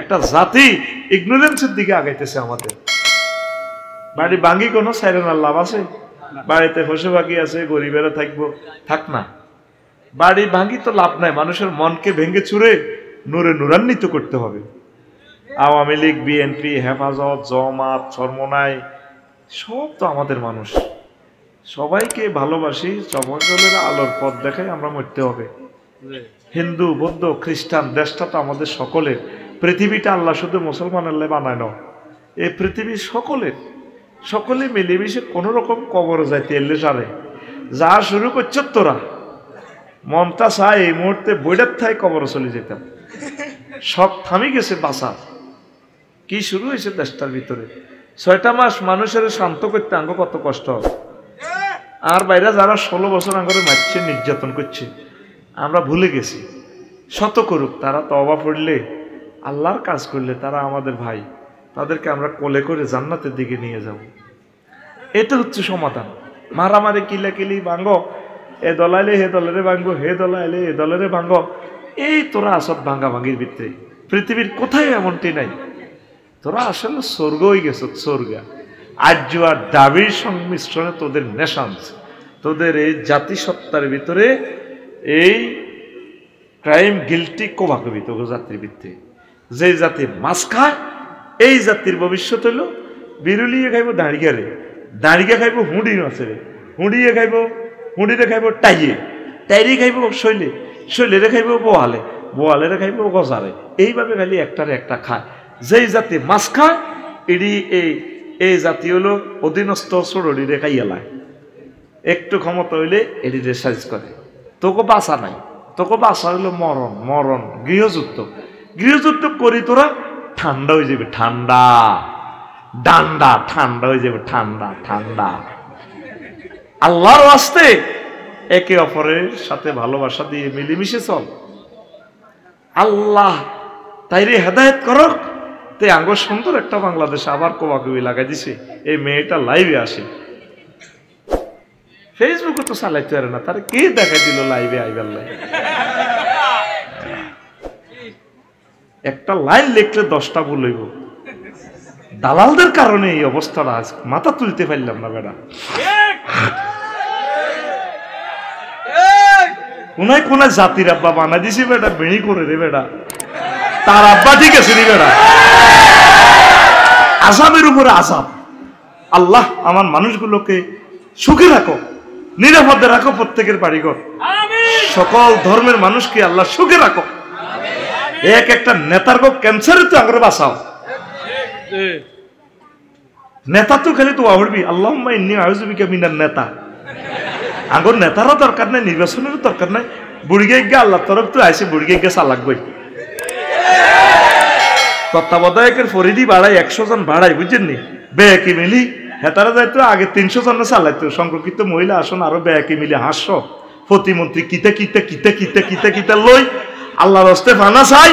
একটা জাতি ইগনোরেন্সের দিকে আগাইতেছে আমাদের। বাড়ি ভাঙ্গি কোনো সাইরেনার লাভ আছে? বাড়িতে পশু পাখি আছে, গরিবেরা থাকবো, থাক না। বাড়ি ভাঙ্গি তো লাভ নাই, মানুষের মনকে ভেঙে চুরে নূরে নূরান্বিত করতে হবে। আওয়ামী লীগ, বিএনপি, হেফাজত, জামাত, চরমোনাই সব তো আমাদের মানুষ, সবাইকে ভালোবাসি, সকলের আলোর পথ দেখাই আমরা মরতে হবে। হিন্দু, বৌদ্ধ, খ্রিস্টান, দেশটা তো আমাদের সকলের। পৃথিবীটা আল্লাহ শুধু মুসলমানের বানায় না, এই পৃথিবীর সকলের। সকলে মিলেমিশে কোন রকম কবর যাইতে এলে সারে যা শুরু করছ তোরা, মমতা চায় এই মুহূর্তে বইটার থাই কবর চলে যেতাম। সব থামি গেছে বাসা, কি শুরু হয়েছে দেশটার ভিতরে। 6টা মাস মানুষের শান্ত করতে আঙ্গ কত কষ্ট হবে। আর বাইরে যারা 16 বছর আঙ্গরে মারছে, নির্যাতন করছে, আমরা ভুলে গেছি। শত করুক, তারা তওবা পড়লে, আল্লাহর কাজ করলে তারা আমাদের ভাই, তাদেরকে আমরা কোলে করে জান্নাতের দিকে নিয়ে যাব। এটা হচ্ছে সমাধান। মারামারি কিলাকিলি ভাঙ্গো, এ দলাইলে হে দলেরে ভাঙ্গো, হে দলাইলে এ দলেরে ভাঙ্গো, এই তোরা আসত ভাঙ্গা ভাঙ্গির ভিতরে। পৃথিবীর কোথায় এমনটি নাই। তোরা আসলে স্বর্গ হয়ে গেছ, স্বর্গা। আর্য আর দাবির সংমিশ্রণে তোদের নেশান্স, তোদের এই জাতিসত্তার ভিতরে এই ক্রাইম গিল্টি কোভাকবি তোর জাতির ভিত্তি। যে জাতির মাছ খায়, এই জাতির ভবিষ্যৎ হইল বিরুলিয়ে খাইব দাঁড়িয়ারে, দাঁড়িয়ে খাইব হুঁড়ি মাছেরে, হুঁড়িয়ে খাইব, হুঁড়িরে খাইব টাইয়ে, টাইরি খাইব শৈলে, শৈলেরে খাইব বোয়ালে, বোয়ালেরে খাইব গজারে। এইভাবে খালি একটারে একটা খায়। যেই জাতি মাছ খায়, এডি এই জাতি হলো অধীনস্থ চোরডিরে খাইয়ালায়। একটু ক্ষমতা হইলে এডিরে সাইজ করে। তোকে বাঁচা নাই, তোকে বাঁচা হইলো মরণ, মরণ, গৃহযুদ্ধ। গৃহযুদ্ধ করি তোরা ঠান্ডা হয়ে যাবে, ঠান্ডা ডান্ডা, ঠান্ডা হয়ে যাবে, ঠান্ডা ঠান্ডা। আল্লাহর ওয়াস্তে একে অপরের সাথে ভালোবাসা দিয়ে মিলেমিশে চল। আল্লাহ তাইরে হেদায়েত করক। তে আঙ্গ সুন্দর একটা বাংলাদেশে আবার কোবাকুবি লাগাই দিছে। এই মেয়েটা লাইভে আসে, ফেসবুকে তো চালাইতে পারে না, তার কে দেখা দিল লাইভে আইবার লাই। একটা লাইন লিখলে 10টা ভুল হইব। দালালদের কারণে এই অবস্থাটা, আজ মাথা তুলতে পারলাম না বেড়া। কোনায় কোনায় জাতির আব্বা বানা দিছি বেটা, বেড়ি করে রে বেটা, তার আব্বা ঠিক আছে রে বেটা। আসামের উপরে আসাম। আল্লাহ আমার মানুষগুলোকে সুখে রাখো, নিরাপদে রাখো, প্রত্যেকের বাড়িঘর, সকল ধর্মের মানুষকে আল্লাহ সুখে রাখো। এক একটা নেতার গো ক্যান্সারে তো আগ্রহ বাঁচাও। নেতা তো খালি তো আহরবি আল্লাহুম্মা ইন্নী আউযু বিকা মিনান নেতা। আগর নেতারও দরকার নাই, নির্বাচনেরও দরকার নাই। বুড়িগে গিয়ে আল্লাহ তরফ তো আইসে, বুড়িগে গিয়ে চালাকবই। তত্ত্বাবধায়কের পরিধি বাড়াই, 100 জন বাড়াই, বুঝছেন নি? বেয়াকি মিলি হেতারা যাইতো আগে 300 জন চালাইতো। সংরক্ষিত মহিলা আসন আরো বেয়াকি মিলি 500। প্রতিমন্ত্রী কিতা কিতা কিতা কিতা কিতা কিতা লই আল্লাহর হস্তে ফানা চাই।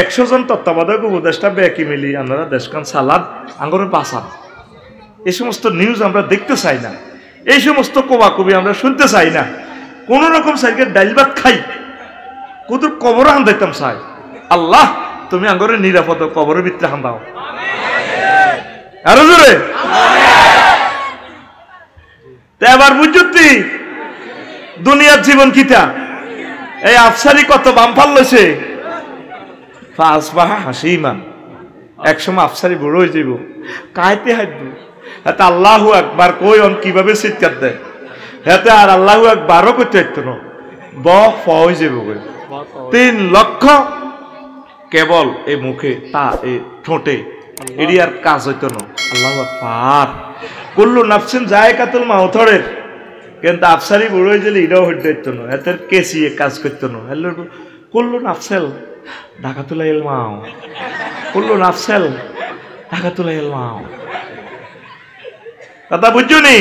100 জন তত্ত্বাবধায়ক উপদেষ্টা বেয়াকি মিলি আপনারা দেশখান সালাদ আঙ্গরে বাঁচান। এই সমস্ত নিউজ আমরা দেখতে চাই না, এই সমস্ত কোবাকুবি আমরা শুনতে চাই না। কোন রকম সাইকে ডাইল ভাত খাই, কত কবর হান দিতাম চাই। আল্লাহ তুমি আঙ্গরে নিরাপদ কবরের ভিতরে হান দাও আরো জোরে। এবার বুঝছি দুনিয়ার জীবন কিতা। এই আফসারি কত বামফাল লইছে, ফাসবাহা হাসিমান। একসময় আফসারি বড় হয়ে যাব, কাইতে হাঁটব। হাতে আল্লাহু আকবার কই অন কিভাবে চিৎকার দেয়, হাতে আর আল্লাহু আকবারও করতে হইতো না, ব ফ হয়ে যাব। 3 লক্ষ কেবল এই মুখে, তা এই ঠোঁটে, এটি আর কাজ হইতো না। আল্লাহু আকবার। কুল্লু নাফসিন যায়কাতুল মাউতের, কিন্তু আফসারি বড় হয়ে গেলে এটাও হইতে হইতো না, এদের কেসিয়ে কাজ করতো না। কুল্লু নাফসেল ঢাকাতুল ইলমাও, কুল্লু নাফসেল ঢাকাতুল ইলমাও। কথা বুঝছো নি?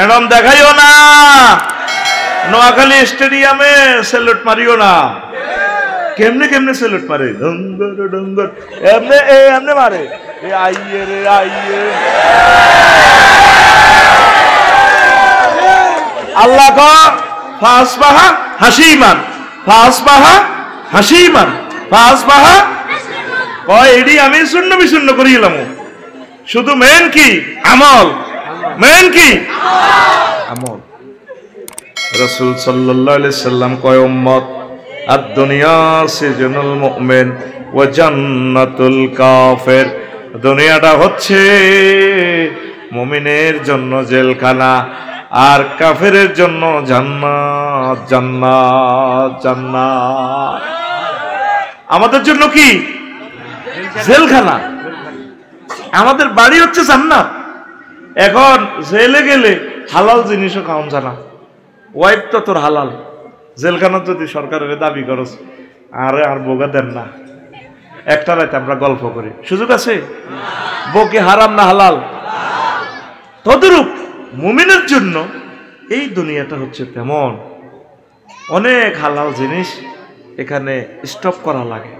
এরম দেখাইও না, নোয়াখালী স্টেডিয়ামে সেলুট মারিও না। কেমনে কেমনে সেলুট মারে, ডঙ্গর ডঙ্গর এমনে এমনে মারে, এ আইয়ে রে আইয়ে। আল্লাহ কা ফাসবাহা হাসিমান, ফাসবাহা হাসিমান, ফাসবাহা কয় এডি আমি শূন্য বিশূন্য করিলাম, শুধু মেন কি আমল, মেন কি আমল। রাসূল সাল্লাল্লাহু আলাইহি সাল্লাম কয় উম্মত আদ-দুনিয়া সিজনুল মুমিন ওয়া জান্নাতুল কাফির, দুনিয়াটা হচ্ছে মুমিনের জন্য জেলখানা আর কাফেরের জন্য জান্নাত, জান্নাত, জান্নাত। আমাদের জন্য কি জেলখানা, আমাদের বাড়ি হচ্ছে জান্নাত। এখন জেলে গেলে হালাল জিনিসও খাওয়ান জানা, ওয়াইফ তো তোর হালাল, জেলখানা যদি সরকারের দাবি করস আরে আর বোগা দেন না, একটা রাতে আমরা গল্প করি, সুযোগ আছে? বউকে হারাম না হালাল? তদরূপ মুমিনের জন্য এই দুনিয়াটা হচ্ছে তেমন, অনেক হালাল জিনিস এখানে স্টপ করা লাগে।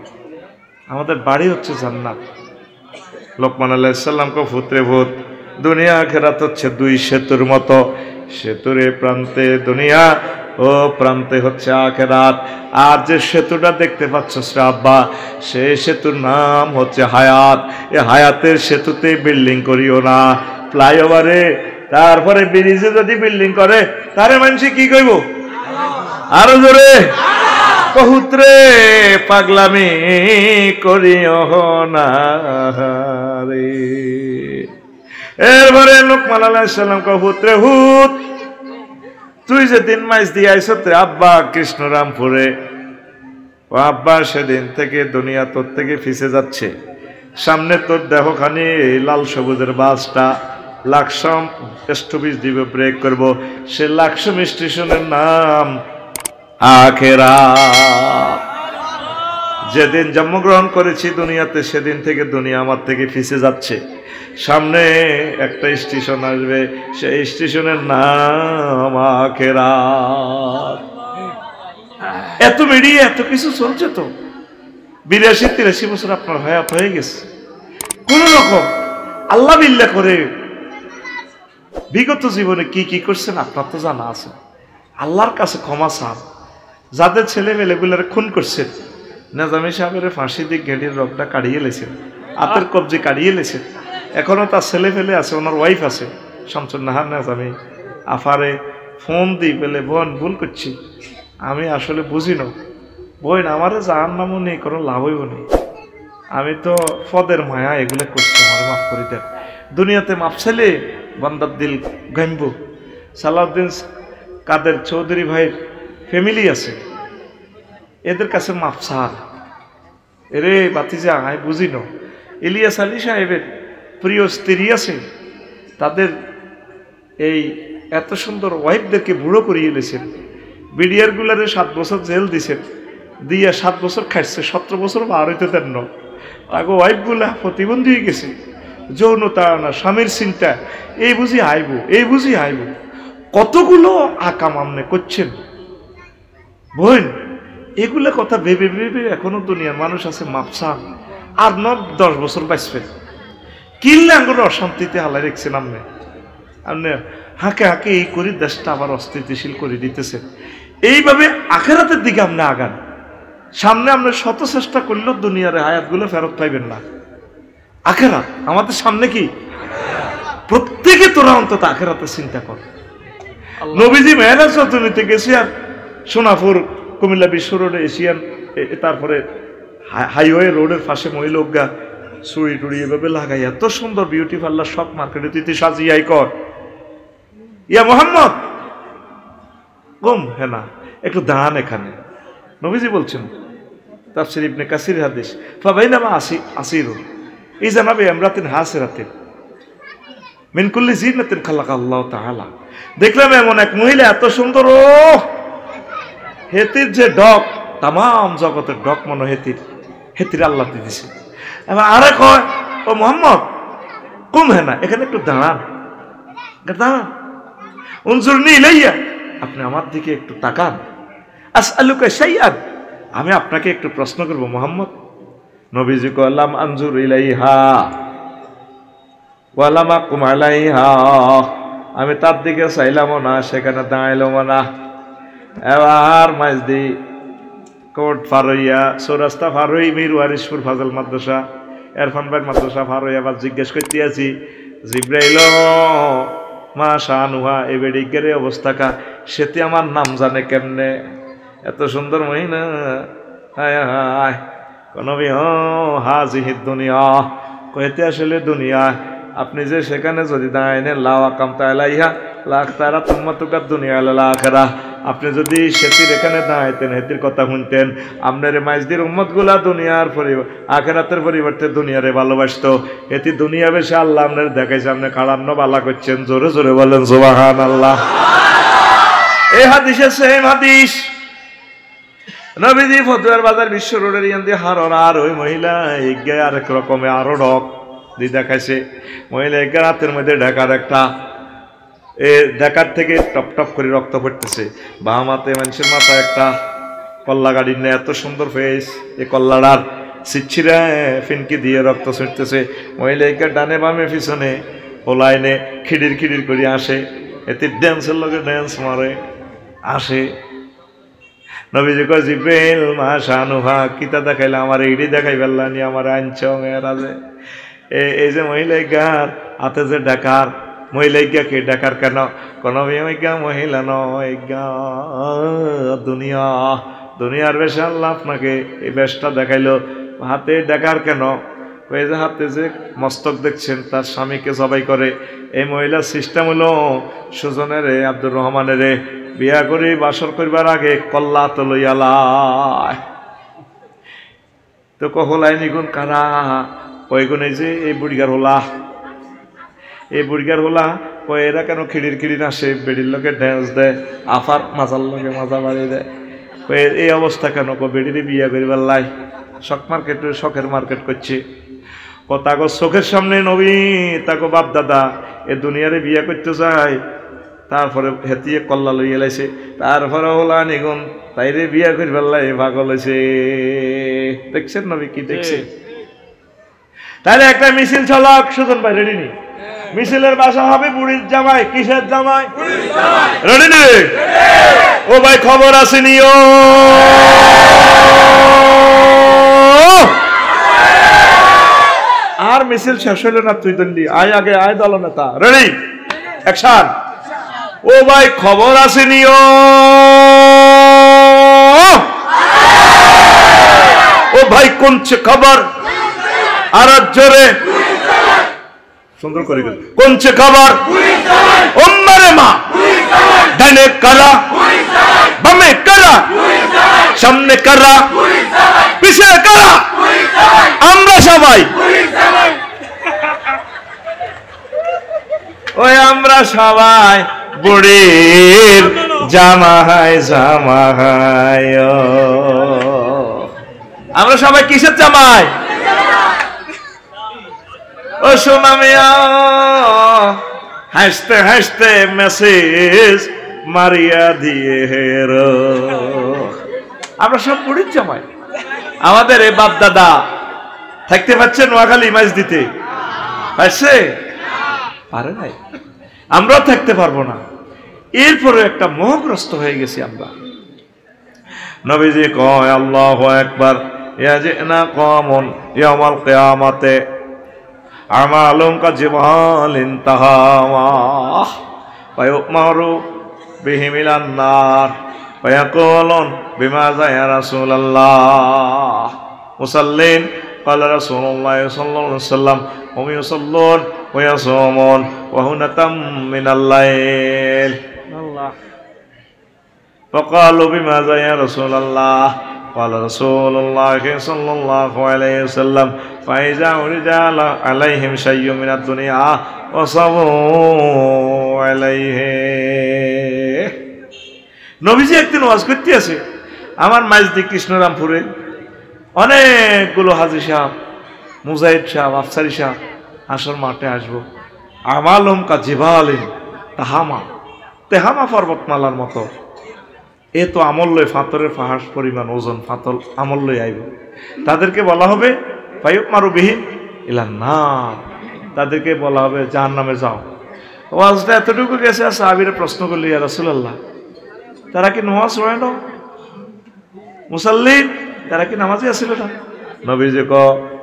আমাদের বাড়ি হচ্ছে জান্নাত। লোকমান আলাইহিস সালাম কো পুত্রে ভূত, দুনিয়া আখিরাত হচ্ছে দুই সেতুর মতো, সেতুর প্রান্তে দুনিয়া ও প্রান্তে হচ্ছে আখিরাত। আর যে সেতুটা দেখতে পাচ্ছ আব্বা, সেই সেতুর নাম হচ্ছে হায়াত। এই হায়াতের সেতুতে বিল্ডিং করিও না, ফ্লাইওভারে তারপরে ব্রিজে যদি বিল্ডিং করে তারে মানুষ কি কইব? আরো জোরে কহুত্রে পাগলামি করিও না রে। এরপরে লোকমান আলাইহিস সালাম কয় পুত্রে হুত, তুই যেদিন মাইজ দিয়ে আইছ আব্বা কৃষ্ণরামপুরে, ও আব্বা সেদিন থেকে দুনিয়া তোর থেকে ফিসে যাচ্ছে। সামনে তোর দেহখানি লাল সবুজের বাসটা লাকসাম স্টপেজ দিবে, ব্রেক করব, সে লাকসাম স্টেশনের নাম আখিরাত। যেদিন জন্মগ্রহণ করেছি দুনিয়াতে সেদিন থেকে দুনিয়া আমার থেকে ফিসে যাচ্ছে। সামনে একটা স্টেশন আসবে, সেই স্টেশনের নাম আখিরাত। এত মিডিয়া এত কিছু চলছে তো, 82-83 বছর আপনার হায়াত হয়ে গেছে, কোন রকম আল্লাহ বিল্লাহ করে বিগত জীবনে কি কি করছেন আপনার তো জানা আছে। আল্লাহর কাছে ক্ষমা চান। যাদের ছেলে মেয়েগুলার খুন করছেন, নেজামি সাহেবের ফাঁসি দিয়ে গেড়ির রগটা কাড়িয়ে লেছেন, হাতের কবজি কাড়িয়ে লেছেন, এখনো তার ছেলে ফেলে আছে, ওনার ওয়াইফ আছে শামসুন নাহার নেজামি, আফারে ফোন দিই পেলে বোন ভুল করছি, আমি আসলে বুঝি না বোন, আমারে জাহান নামও নেই, কোনো লাভ হইব নেই, আমি তো পদের মায়া এগুলো করছি, আমার মাফ করে দেন। দুনিয়াতে মাফ ছেলে বান্দার দিল গাইব। সালাউদ্দিন কাদের চৌধুরী ভাইয়ের ফ্যামিলি আছে, এদের কাছে মাফ সার এরে বাতিজা আমি বুঝি না। ইলিয়াস আলী সাহেবের প্রিয় স্ত্রী আছে, তাদের এই এত সুন্দর ওয়াইফদেরকে বুড়ো করিয়ে দিয়েছেন, বিডিআর গুলারে 7 বছর জেল দিছেন, দিয়া 7 বছর খাইছে, 17 বছর বার হইতে দেন না। তাকে ওয়াইফ গুলা প্রতিবন্ধী হয়ে গেছে, যৌনতা না, স্বামীর চিন্তা, এই বুঝি আইব, এই বুঝি আইব, কতগুলো আকাম আমনে করছেন বোন। এগুলো কথা ভেবে ভেবে এখনো দুনিয়ার মানুষ আছে মাপসা, আর 9-10 বছর বাঁচবেন, কিনলে আঙ্গুর অশান্তিতে হালাই রেখছেন আপনি। আপনি হাঁকে হাঁকে এই করি দেশটা আবার অস্থিতিশীল করে দিতেছেন। এইভাবে আখেরাতের দিকে আপনি আগান, সামনে আপনি শত চেষ্টা করলেও দুনিয়ার হায়াতগুলো ফেরত পাইবেন না। আখেরাত আমাদের সামনে কি, প্রত্যেকে তোরা অন্তত আখেরাতের চিন্তা কর। নবীজি মেহরাজ রজনীতে গেছি, আর সোনাপুর কুমিল্লা বিশ্ব রোডে এশিয়ান, তারপরে হাইওয়ে রোডের পাশে মহিলোগা চুড়ি টুড়ি এভাবে লাগাই, এত সুন্দর বিউটি পার্লার সব মার্কেটে তুই সাজিয়াই কর, ইয়া মোহাম্মদ কম হ্যাঁ না একটু দাঁড়ান এখানে। নবীজি বলছেন তাফসীর ইবনে কাসির হাদিস, ফাবাইনামা আসিরু ইযা নাবি আমরাতিন হাসিরাতিন মিন কুল্লি জিনাতিন খালাকাল্লাহু তাআলা, দেখলাম এমন এক মহিলা এত সুন্দর, ও হেতির যে ডক, তাম জগতের ডক মনে হেতির আল্লাহ দিয়েছে। এবার আরে কয় ও মোহাম্মদ কুম হ্যাঁ না এখানে একটু দাঁড়ান, দাঁড়ান, উনজুরনি ইলাইয়া, আপনি আমার দিকে একটু তাকান, আসআলুকা শাইআন, আমি আপনাকে একটু প্রশ্ন করব মোহাম্মদ। নবীজি কলাম আনজুর ইলাইহা ওয়ালাম আকুম আলাইহা, আমি তার দিকে চাইলামও না, সেখানে দাঁড়াইলামও না। এবার মাইজদি কোর্ট ফারইয়া, চৌরাস্তা ফারই, মির ওয়ারিশপুর ফাজল মাদ্রাসা, এরফান ভাই মাদ্রাসা ভার হয়ে আবার জিজ্ঞেস করতে আছি জিব্রাইল মা শানুহা এ বেডিকের অবস্থা কা সেটি আমার নাম জানে কেমনে এত সুন্দর মহিলা হায় হায় নবী হাজিহি দুনিয়া কইতে আসলে দুনিয়া আপনি যে সেখানে যদি দাঁড়াইনে লাও আকামতা আলাইহা লাখ তারা তুম্মাতুকা দুনিয়া আলাল আখিরা আপনি যদি সেটির এখানে দাঁড়াইতেন হেতির কথা শুনতেন আপনার মাইজদির উম্মতগুলা দুনিয়ার আখিরাতের পরিবর্তে দুনিয়ারে ভালোবাসতো এটি দুনিয়া বেশি আল্লাহ আপনার দেখাইছে আপনি কারান্ন বালা করছেন জোরে জোরে বলেন সুবহানাল্লাহ। এই হাদিসে সেম হাদিস নবীজি ফতুয়ার বাজার বিশ্ব রোডের ইয়ান দিয়ে হারর আর ওই মহিলা এগিয়ে আরেক রকমে আরো ডক দিয়ে দেখাইছে মহিলা এগিয়ে রাতের মধ্যে ঢাকার একটা ঢাকার থেকে টপ টপ করে রক্ত পড়তেছে বাম হাতে মানুষের মাথায় একটা কল্লা গাড়ি নিয়ে এত সুন্দর ফেস এই কল্লাটার সিচ্ছিরা ফিনকি দিয়ে রক্ত ছুটতেছে মহিলা এগিয়ে ডানে বামে পিছনে ওলাইনে খিড়ির খিড়ির করে আসে এতে ড্যান্সের লগে ড্যান্স মারে আসে নবীজি কয় জিব্রাইল মা শানুহা কিতা দেখাইলা আমার এইডি দেখাই ফেললানি আমার আনছ মেয়েরাজে এই যে মহিলাইকার হাতে যে ডাকার মহিলাইকাকে ডাকার কেন কোনো মেয়েগা মহিলা নয় দুনিয়া দুনিয়ার বেশে আল্লাহ আপনাকে এই বেশটা দেখাইলো হাতে ডাকার কেন ওই যে হাতে যে মস্তক দেখছেন তার স্বামীকে জবাই করে এই মহিলার সিস্টেম হলো সুজনের আব্দুর রহমানের বিয়া করে বাসর করবার আগে কল্লা তো লইয়ালায় তো কহলাই নিগুন কারা ওই গুণে যে এই বুড়িগার হোলা কয় এরা কেন খিড়ির খিড়ির আসে বেড়ির লোকে ড্যান্স দেয় আফার মাজার লোকে মাজা বাড়িয়ে দেয় এই অবস্থা কেন বেড়িরে বিয়া করিবার লাই শখের মার্কেট করছে তাকে চোখের সামনে নবী তাকে বাপ দাদা এ দুনিয়ারে বিয়া করতে যায় তারপরে হেতিয়ে কল্লা লইয়া লাইছে তারপরে হোলা নিগুন তাইরে বিয়া করি ফেললাই পাগল হয়েছে দেখছেন নবী কি দেখছে তাহলে একটা মিছিল চলক সুজন ভাই রেডি নি মিছিলের বাসা হবে বুড়ির জামাই কিসের জামাই রেডি নি ও ভাই খবর আসেনি ও আর মিছিল শেষ হইল না তুই দন্ডি আয় আগে আয় দল নেতা রেডি অ্যাকশন ও ভাই খবর আসেনি ও ভাই কোনছে খবর আর জোরে সুন্দর করে কোনছে খবর উম্মারে মা ডানে কারা বামে কারা সামনে কারা পিছে কারা আমরা সবাই ওই আমরা সবাই বুড়ির জামাই আমরা সবাই কিসের জামাই ও সোনা মিয়া হাসতে হাসতে মেসেজ মারিয়া দিয়ে হেরো আমরা সব বুড়ির জামাই আমাদের এ বাপ দাদা থাকতে পারছে নোয়াখালী মাছ দিতে পারছে পারে নাই আমরাও থাকতে পারবো না এরপরে একটা মোহগ্রস্ত হয়ে গেছি আমরা নবীজি কয় আল্লাহু আকবার ইয়াজিনা কওমুন ইয়াউমাল কিয়ামাতে আমালুম কাজিবালিন তাহাওয়া ওয়া ইউমারু বিহিম ইলান নার ওয়া ইয়াকুলুন বিমাযা ইয়া রাসূলুল্লাহ মুসাল্লিন قال رسول الله صلى الله عليه وسلم هم يصلون ويصومون وهنة من الليل فقالوا بماذا يا رسول الله قال رسول الله صلى الله عليه وسلم فإذا ورد عليهم شيء من الدنيا وصبوا عليه নবীজি একদিন ওয়াজ করতে আছে আমার মাইজদি কৃষ্ণরামপুরে অনেকগুলো হাজি সাহেব মুজাহিদ সাহেব আফসারি সাহেব আসর মাঠে আসবো আমালুম কা জিবালিন তেহামা পর্বতমালার মতো এ তো আমল্লয় ফাতরের ফাহাস পরিমাণ ওজন ফাতল আমল্লয় আইব তাদেরকে বলা হবে ফায়ুমারু বিহিম ইলান নার তাদেরকে বলা হবে জাহান্নামে যাও ওয়াজটা এতটুকু গেছে সাহাবীরা প্রশ্ন করল ইয়া রাসূলুল্লাহ তারা কি নামাজ পড়ে না মুসাল্লিন তারা কি নামাজে আসছিল না নবীজি ক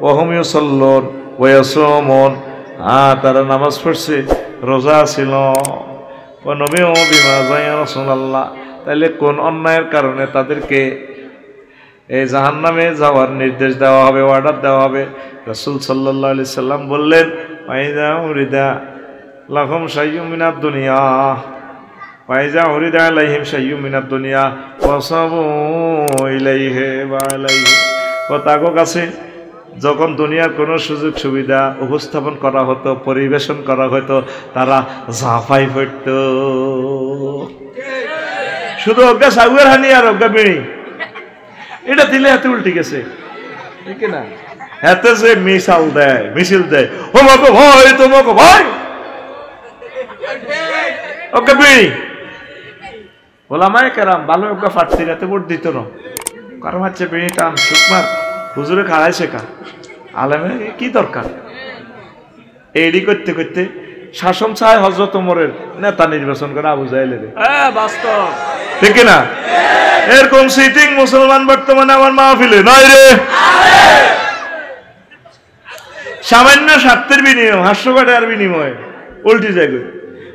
ওহুম ইউসাল্লুন ওয়া ইয়াসুমুন, তারা নামাজ পড়ছে, রোজা ছিল। ও নবী ও বিমা ইয়া রাসূলুল্লাহ, তাহলে কোন অন্যায়ের কারণে তাদেরকে এই জাহান্নামে যাওয়ার নির্দেশ দেওয়া হবে, অর্ডার দেওয়া হবে? রাসূল সাল্লাল্লাহু আলাইহি সাল্লাম বললেন ফাইজা উরিদা লাহুম শাইয়্যুম মিনাদ দুনিয়া, ফাইজা উরিদা আলাইহিম শাইয়্যুম মিনাদ দুনিয়া ওয়াসাবু ইলাইহি ওয়া আলাইহি। ও তাগো কাছে যখন দুনিয়ার কোনো সুযোগ সুবিধা উপস্থাপন করা হতো, পরিবেশন করা হতো, তারা ঝাঁপাই পড়ত। শুধু অজ্ঞা সাগুয়ার হানি আর অজ্ঞা বিড়ি এটা দিলে হাতে উল্টে গেছে, ঠিক না? হাতে যে মিসাল দেয়, মিছিল দেয়, ও মাগো ভয়, তোমাকে ভয়, অজ্ঞা বিড়ি। ওলামায়ে কেরাম ভালো অজ্ঞা ফাটতি রাতে ভোট দিত না, কারণ হচ্ছে বিড়ি টান সুকমার হুজুরে খাড়াই শেখা, আলেমে কি দরকার? এডি করতে করতে শাসন চায় হযরত ওমরের নেতা নির্বাচন করে আবু জাহেলের, বাস্তব ঠিক না? এরকম সিটিং মুসলমান বর্তমানে আমার মাহফিলে নয় রে। সামান্য স্বার্থের বিনিময়, হাস্যকটার বিনিময়ে উল্টি যায়।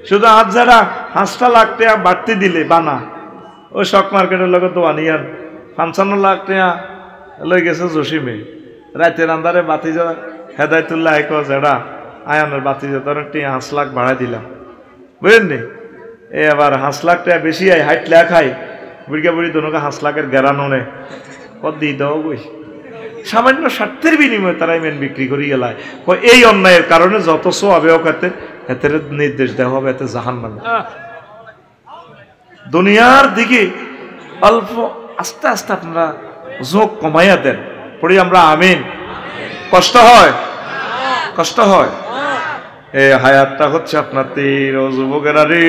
শুধু হাত যারা 5 লাখ টাকা বাড়তি দিলে বানা, ওই শক মার্কেটের লোক তো আনিয়ান 55 লাখ টাকা লই গেছে জসিমে, রাতের আন্দারে বাতি যা হেদায়তুল্লাহ যেটা আয়ানের বাতি যা তোর 5 লাখ বাড়াই দিলাম, বুঝলেন? এ আবার 5 লাখ টাকা বেশি আয়, 60 লাখ খাই বুড়িকা বুড়ি দোনোকে 5 লাখের গেরানো নে কত দিয়ে দাও বই। সামান্য স্বার্থের বিনিময়ে তারা মেন বিক্রি করি গেলায়। এই অন্যায়ের কারণে যত সোয়াবে এতে নির্দেশ দেওয়া হবে, এতে জাহান্নামে। দুনিয়ার দিকে অল্প আস্তে আস্তে আপনারা ঝোঁক কমাইয়া দেন, পড়ি আমরা আমিন। কষ্ট হয়, কষ্ট হয়। এই হায়াতটা হচ্ছে আপনার তীর। ও যুবকেরা রে,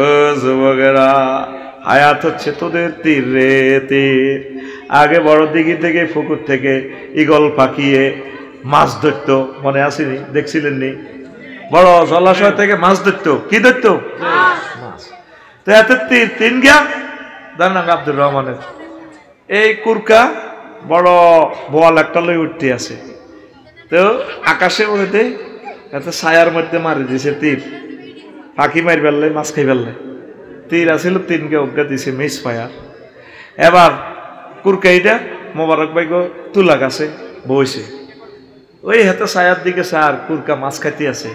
ও যুবকেরা, হায়াত হচ্ছে তোদের তীর রে, তীর। আগে বড় দিঘি থেকে, পুকুর থেকে ঈগল পাকিয়ে মাছ ধরতো, মনে আসেনি? দেখছিলেন নি? বড় জলাশয় থেকে মাছ ধরতো, কি ধরতো? মাছ। তো এত তীর, তিন গিয়া দান আব্দুর রহমানের এই কুরকা বড় বোয়াল একটা লই উঠতে আছে, তো আকাশে উড়েতে এত ছায়ার মধ্যে মারি দিছে তীর, পাখি মারি ফেললে, মাছ খাই ফেললে। তীর আসিল, তিনকে অজ্ঞা দিছে মিস ফায়ার। এবার কুরকাইটা মোবারক ভাই তুলা গাছে বইছে, ওই হাতে ছায়ার দিকে সার কুরকা মাছ খাইতে আছে,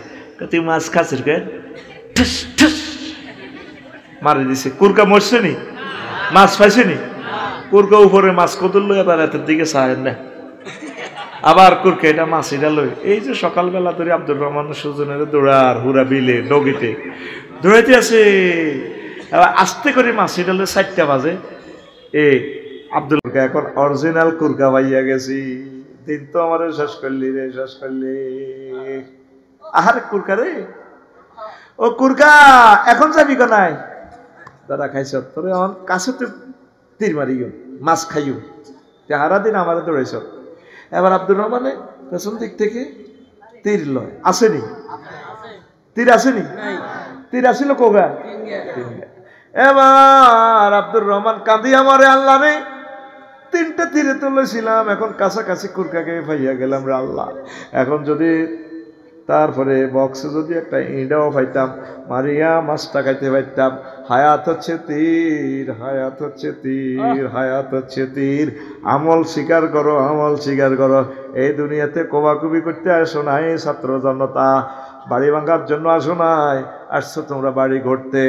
তুই মাছ খাচ্ছিস কেন? মারি দিছে। কুরকা মরছে নি? মাছ পাইছে নি? কুরকা উপরে মাছ কদল লই আবার হাতের দিকে সাহেন না, আবার কুরকা এটা মাছ এটা লই। এই যে সকালবেলা ধরে আব্দুর রহমান সুজনের দৌড়ার হুরা বিলে নগিতে দৌড়াইতে আছে, এবার আস্তে করে মাছ এটা লই 4টা বাজে। আব্দুল এখন অরিজিনাল কুরকা পাইয়া গেছি, দিন তো আমার শেষ করলি রে, শেষ করলি। আহারে কুরকা রে, ও কুরকা এখন যাবি কোনাই? দাদা খাইছ তোরে আমার কাছে তো তীর মারিও, মাছ খাইও, হারা দিন আমার দৌড়াইছ। এবার আব্দুর রহমানে পেছন দিক থেকে তীর লয়, আসেনি? তীর আসেনি? তীর আসিল কোগা? এবার আব্দুর রহমান কাঁদি, আমারে আল্লাহ রে, 3টা তীরে তুলেছিলাম, এখন কাছাকাছি কুরকাকে পাইয়া গেলাম রে আল্লাহ। এখন যদি তারপরে বক্সে যদি একটা ইঁড়াও পাইতাম, মারিয়া মাছটা খাইতে পাইতাম। হায়াত হচ্ছে তীর, হায়াত হচ্ছে তীর, হায়াত হচ্ছে তীর। আমল স্বীকার করো, আমল স্বীকার করো। এই দুনিয়াতে কোবাকুবি করতে আসো নাই ছাত্র জনতা, বাড়ি ভাঙার জন্য আসো নাই, আসছো তোমরা বাড়ি ঘুরতে।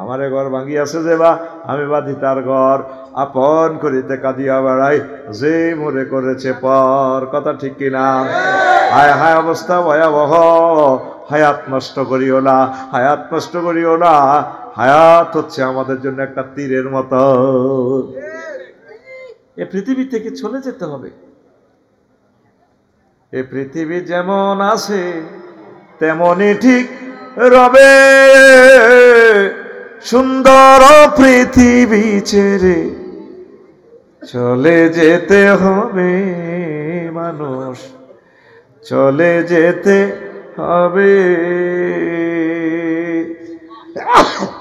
আমারে ঘর ভাঙিয়াছে যে বা, আমি বাঁধি তার ঘর, আপন করিতে কাঁদিয়া বেড়াই, যে মরে করেছে পর। কথা ঠিক কিনা? হায় হায় অবস্থা ভয়াবহ। হায়াত নষ্ট করিও না, হায়াত নষ্ট করিও না। হায়াত হচ্ছে আমাদের জন্য একটা তীরের মতো। এ পৃথিবী থেকে চলে যেতে হবে। এ পৃথিবী যেমন আছে তেমনই ঠিক রবে, সুন্দর পৃথিবী ছেড়ে চলে যেতে হবে মানুষ, চলে যেতে হবে,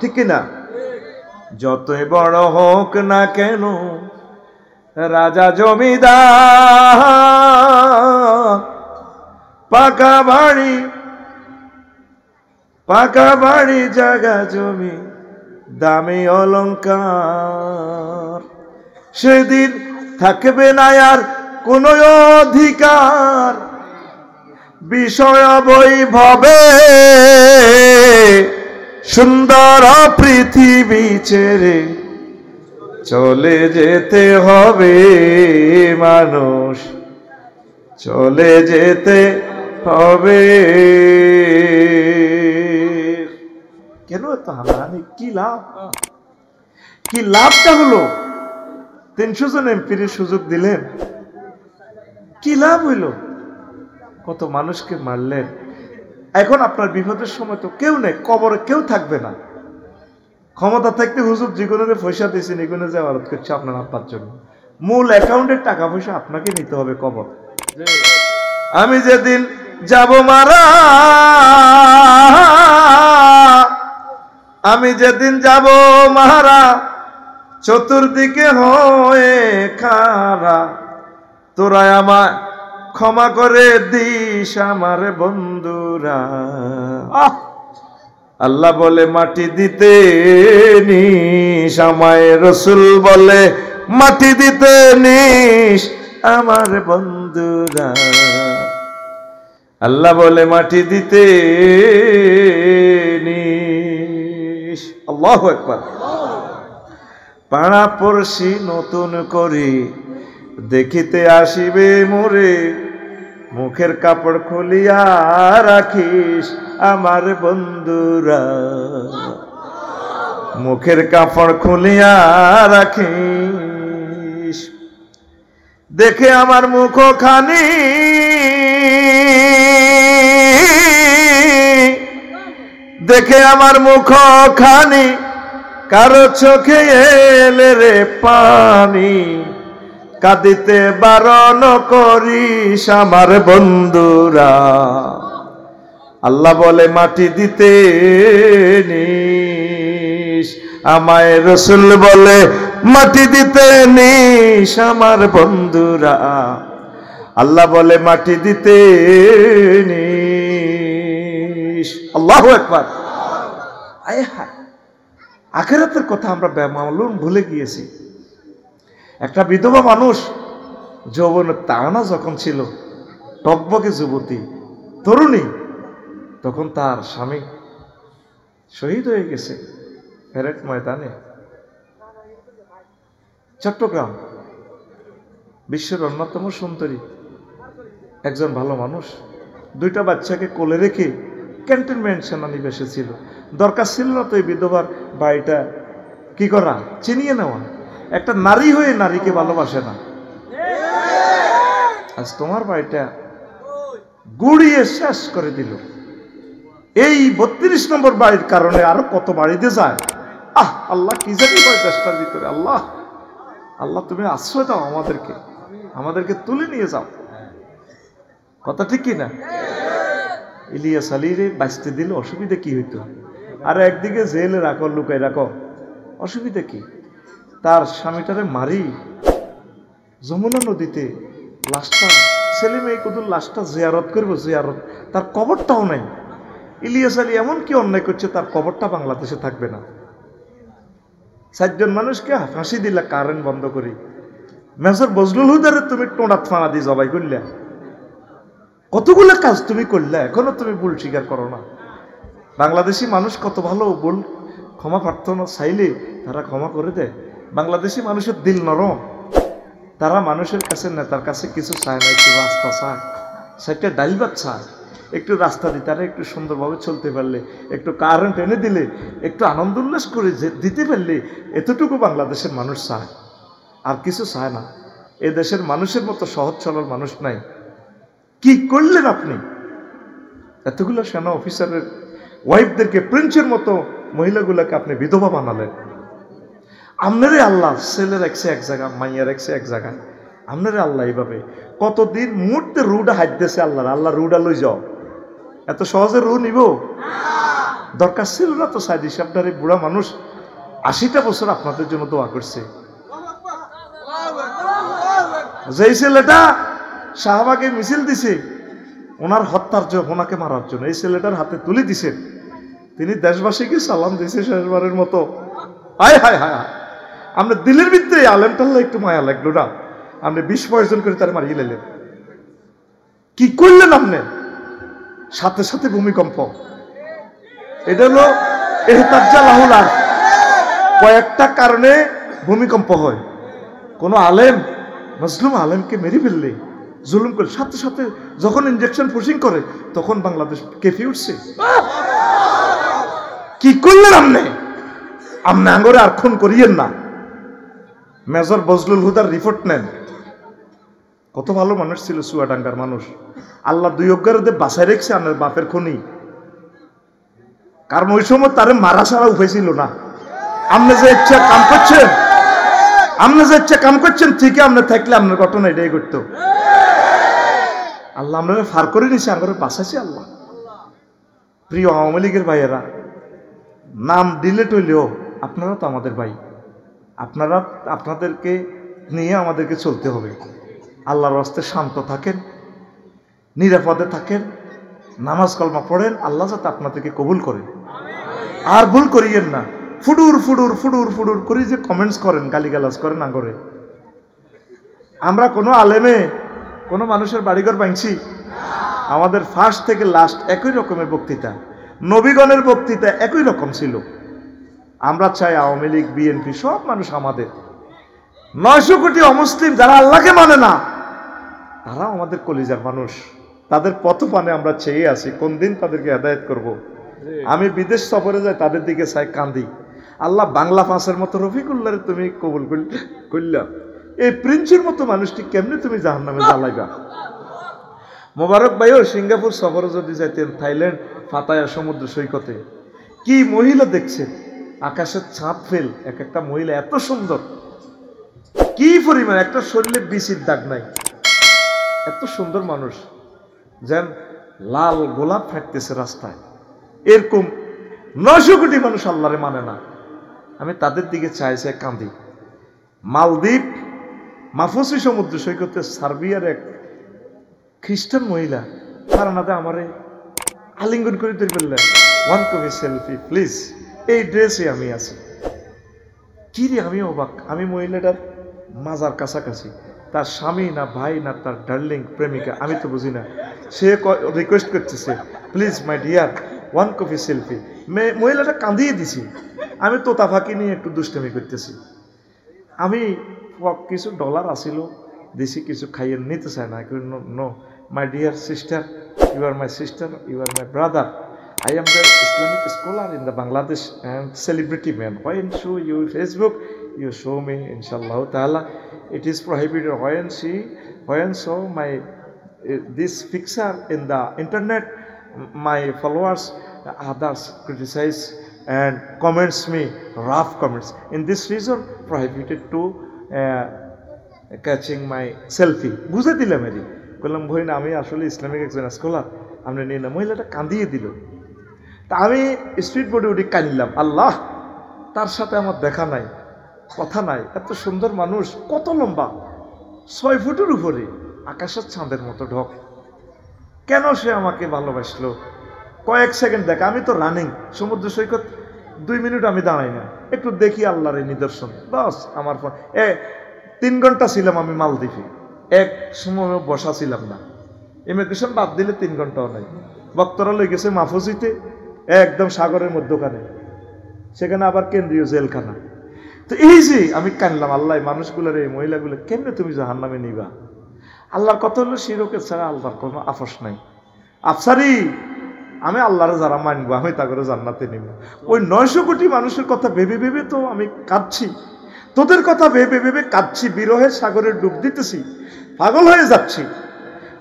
ঠিক না? যতই বড় হোক না কেন, রাজা জমিদার, পাকা বাড়ি জায়গা জমি দামি অলংকার, সেদিন থাকবে না আর কোন অধিকার, বিষয় বৈভবে সুন্দর পৃথিবী ছেড়ে চলে যেতে হবে মানুষ, চলে যেতে হবে। কেন এত হানাহানি? কি লাভ? কি লাভটা হলো? 300 জন এমপির সুযোগ দিলেন, কি লাভ হইল? কত মানুষকে মারলেন। এখন আপনার বিপদের সময় তো কেউ নেই, কবরে কেউ থাকবে না। ক্ষমতা থাকতে হুজুর যেগুলোকে পয়সা দিয়েছেন এগুলো যে আবাদত করছে আপনার আব্বার জন্য, মূল অ্যাকাউন্টের টাকা পয়সা আপনাকে নিতে হবে কবর। আমি যেদিন যাব মারা, আমি যেদিন যাব মারা, চতুর্দিকে হয়ে খারা, তোরা আমায় ক্ষমা করে দিস আমার বন্ধুরা। আল্লাহ বলে মাটি দিতে নিস আমায়, রসুল বলে মাটি দিতে নিস আমার বন্ধুরা। আল্লাহ বলে মাটি দিতে নিস। আল্লাহু আকবার। পাড়া পড়শি নতুন করে দেখিতে আসিবে মোরে, মুখের কাপড় খুলিয়া রাখিস আমার বন্ধুরা, মুখের কাপড় খুলিয়া রাখিস। দেখে আমার মুখ খানি, দেখে আমার মুখ খানি, কারো চোখে এলে রে পানি, কাঁদিতে বারণ করিস আমার বন্ধুরা। আল্লাহ বলে মাটি দিতে নিস আমায়, রসুল বলে মাটি দিতে নিস আমার বন্ধুরা। আল্লাহ বলে মাটি দিতে নিস। আল্লাহু আকবার। আয় হায়, আখিরাতের কথা আমরা বেমালুম ভুলে গিয়েছি। একটা বিধবা মানুষ যৌবনের তাড়না যখন ছিল, টকবকে যুবতী তরুণী, তখন তার স্বামী শহীদ হয়ে গেছে প্যারেড ময়দানে। চট্টগ্রাম বিশ্বের অন্যতম সুন্দরী একজন ভালো মানুষ, 2টা বাচ্চাকে কোলে রেখে ক্যান্টনমেন্ট সেনানিবাসে ছিল। দরকার ছিল না তো এই বিধবার বাড়িটা কি করা, চিনিয়ে নেওয়া। একটা নারী হয়ে নারীকে ভালোবাসে না। আজ তোমার বাড়িটা গুড়িয়ে শেষ করে দিল। এই 32 নম্বর বাড়ির কারণে আরো কত বাড়িতে যায়। আল্লাহ কি জানি কয় দেশটার ভিতরে। আল্লাহ আল্লাহ তুমি আশ্রয় দাও আমাদেরকে, আমাদেরকে তুলে নিয়ে যাও। কথা ঠিক কিনা? ইলিয়াস আলীরে বাঁচতে দিলে অসুবিধা কি হইতো? আর একদিকে জেলে রাখো, লুকাই রাখো, অসুবিধা কি? তার স্বামীটারে মারি যমুনা নদীতে লাশটা, ছেলে মেয়ে কুদুর লাশটা জিয়ারত করবো, জিয়ারত, তার কবরটাও নাই। ইলিয়াস আলী এমন কি অন্যায় করছে, তার কবরটা বাংলাদেশে থাকবে না। 4 জন মানুষকে ফাঁসি দিলা কারেন্ট বন্ধ করি। মেজর বজলুল হুদারে তুমি টোঁড়াত ফাঁড়া দিয়ে জবাই করলে, কতগুলো কাজ তুমি করলে, এখনো তুমি ভুল স্বীকার করো না। বাংলাদেশি মানুষ কত ভালো, ভুল ক্ষমা প্রার্থনা চাইলে তারা ক্ষমা করে দেয়। বাংলাদেশি মানুষের দিল নরম, তারা মানুষের কাছে, নেতার কাছে কিছু চায় না, একটু রাস্তা চায়, সেটা ডাইল ভাত চায়, একটু রাস্তা দিতে, তারা একটু সুন্দরভাবে চলতে পারলে, একটু কারেন্ট এনে দিলে, একটু আনন্দ উল্লাস করে দিতে পারলে, এতটুকু বাংলাদেশের মানুষ চায়, আর কিছু চায় না। এ দেশের মানুষের মতো সহজ সরল মানুষ নাই। কি করলেন আপনি? এতগুলো সেনা অফিসারের ওয়াইফদেরকে প্রিন্সের মতো মহিলাগুলোকে আপনি বিধবা বানালেন। আপনারে আল্লাহ ছেলে রাখছে এক জায়গায়, মাইয়া রাখছে এক জায়গায়। আপনারে আল্লাহ এইভাবে কতদিন মুহূর্তে রুডা হাইতেছে আল্লাহ, আল্লাহ রুডা লই যাও। এত সহজে রু নিব? দরকার ছিল না তো। সাইদি সাহেবটার এই বুড়া মানুষ 80টা বছর আপনাদের জন্য দোয়া করছে। যেই ছেলেটা শাহবাগে মিছিল দিছে ওনার হত্যার জন্য, ওনাকে মারার জন্য, এই ছেলেটার হাতে তুলে দিছে, তিনি দেশবাসীকে সালাম দিছে শেষবারের মতো। হায় হায় হায়, আমরা দিলের ভিতরে আলেমটাল্লা একটু মায়া লাগলো না, আপনি 20 প্রয়োজন করে তার মারিয়ে নিলেন। কি করলেন আপনি? সাথে সাথে ভূমিকম্প। এটা হলো এহতাজ্জা লাহুল আরদ। কয়েকটা কারণে ভূমিকম্প হয়। কোন আলেম মুসলিম আলেমকে মেরে ফেললে, জুলুম করে, সাথে সাথে যখন ইনজেকশন পুশিং করে তখন বাংলাদেশ কেঁপে উঠছে। কি করলেন আপনি? আপনি আঙ্গরে আর খুন করিয়েন না। মেজর বজলুল হুদার রিপোর্ট নেন। কত ভালো মানুষ ছিল, চুয়াডাঙ্গার মানুষ। আল্লাহ 2 অজ্ঞারদের বাসায় রেখেছে আপনার বাপের খুনি। কারণ ওই সময় তারে মারা ছাড়া উপায় ছিল না। আপনি যে ইচ্ছা কাম করছেন, আপনি যে ইচ্ছা কাম করছেন, ঠিকই আপনি থাকলে আপনার ঘটনা এটাই করতো। আল্লাহ আপনারা ফার করে নিছে, আঙ্গরে বাঁচাইছে আল্লাহ। প্রিয় আওয়ামী লীগের ভাইয়েরা, নাম ডিলেট হইলেও আপনারা তো আমাদের ভাই। আপনারা, আপনাদেরকে নিয়ে আমাদেরকে চলতে হবে। আল্লাহর রাস্তায় শান্ত থাকেন, নিরাপদে থাকেন, নামাজ কলমা পড়েন, আল্লাহ যাতে আপনাদেরকে কবুল করেন। আর ভুল করিয়েন না। ফুডুর ফুডুর ফুডুর ফুডুর করে যে কমেন্টস করেন, গালিগালাজ করেন আঙ্গরে। আমরা কোনো আলেমে কোনো মানুষের বাড়িঘর ভাঙছি? আমাদের ফার্স্ট থেকে লাস্ট একই রকমের বক্তৃতা, নবীগণের বক্তৃতা একই রকম ছিল। আমরা চাই আওয়ামী লীগ, বিএনপি সব মানুষ আমাদের। 900 কোটি অমুসলিম যারা আল্লাহকে মানে না, তারা আমাদের কলিজার মানুষ। তাদের পথপানে আমরা চেয়ে আছি, কোন দিন তাদেরকে হেদায়েত করব। আমি বিদেশ সফরে যাই, তাদের দিকে চাই, কান্দি। আল্লাহ বাংলা ফাঁসের মতো রফিকুল্লাহরে তুমি কবুল করলাম, এই প্রিন্সের মতো মানুষটি কেমনে তুমি জাহান্নামে জ্বালাইবা। মোবারক ভাইও সিঙ্গাপুর সফরে যদি যাইতেন, থাইল্যান্ড, পাতায়া সমুদ্র সৈকতে, কি মহিলা দেখছেন, আকাশের ছাপ ফেল, এক একটা মহিলা এত সুন্দর, কি পরিমাণ, একটা শরীরে বিচির দাগ নাই, এত সুন্দর মানুষ, যেন লাল গোলাপ ফাটতেছে রাস্তায়। এরকম 900 কোটি মানুষ আল্লাহরে মানে না। আমি তাদের দিকে চাইছে কান্দি। মালদ্বীপ মাফুসি সমুদ্র সৈকতে সার্বিয়ার এক খ্রিস্টান মহিলা কারণাতে আমারে আলিঙ্গন করে তৈরি বললেন, 1 কপি সেলফি প্লিজ। এই ড্রেসে আমি আছি। কি রে, আমি অবাক। আমি মহিলাটার মাজার কাছাকাছি, তার স্বামী না ভাই না তার ডার্লিং প্রেমিকা, আমি তো বুঝি না। সে রিকোয়েস্ট করতেছে, please my dear 1 copy selfie. মহিলাটা কাঁদিয়ে দিছি। আমি তোতা ফাঁকি নিয়ে একটু দুষ্টামি করতেছি। আমি কিছু ডলার আসিল দিছি, কিছু খাইয়ে নিতে চায় না। No my dear sister, you are my sister, you are my brother, I am the Islamic scholar in the Bangladesh and celebrity man. When show you Facebook, you show me, inshallah ta'ala. It is prohibited when show my this picture in the internet. My followers, others criticize and comments me rough comments. In this reason, prohibited to catching my selfie. বুঝে দিলাম এরি, বললাম ভাই না, আমি আসলে Islamic একজন scholar, আমরা নিয়ে না। মহিলাটা কাঁদিয়ে দিল। তা আমি স্ট্রিট বোর্ডে উঠে কাঁদলাম, আল্লাহ, তার সাথে আমার দেখা নাই, কথা নাই, এত সুন্দর মানুষ, কত লম্বা, 6 ফুটের উপরে, আকাশের চাঁদের মতো ঢক। কেন সে আমাকে ভালোবাসলো? কয়েক সেকেন্ড দেখা, আমি তো রানিং সমুদ্র সৈকত, 2 মিনিট আমি দাঁড়াই না, একটু দেখি আল্লাহর এই নিদর্শন, বাস আমার ফোন। 3 ঘন্টা ছিলাম আমি মালদ্বীপে, এক সময় বসা ছিলাম না। ইমিগ্রেশন বাদ দিলে 3 ঘন্টাও নাই। বক্তরা লই গেছে মাহফুজিতে, একদম সাগরের মধ্যখানে, সেখানে আবার কেন্দ্রীয় জেলখানা। তো এই যে আমি কানলাম, আল্লাহ মানুষগুলোর, এই মহিলাগুলো কেমনে তুমি জাহান্নামে নিবা? আল্লাহর কথা হলো শিরকে ছাড়া আল্লাহর কোনো আপোষ নাই। আফসারি, আমি আল্লাহরে যারা মানবো আমি তাকে জান্নাতে নিব। ওই 900 কোটি মানুষের কথা ভেবে ভেবে তো আমি কাঁদছি, তোদের কথা ভেবে ভেবে কাঁদছি, বিরহের সাগরে ডুব দিতেছি, পাগল হয়ে যাচ্ছি।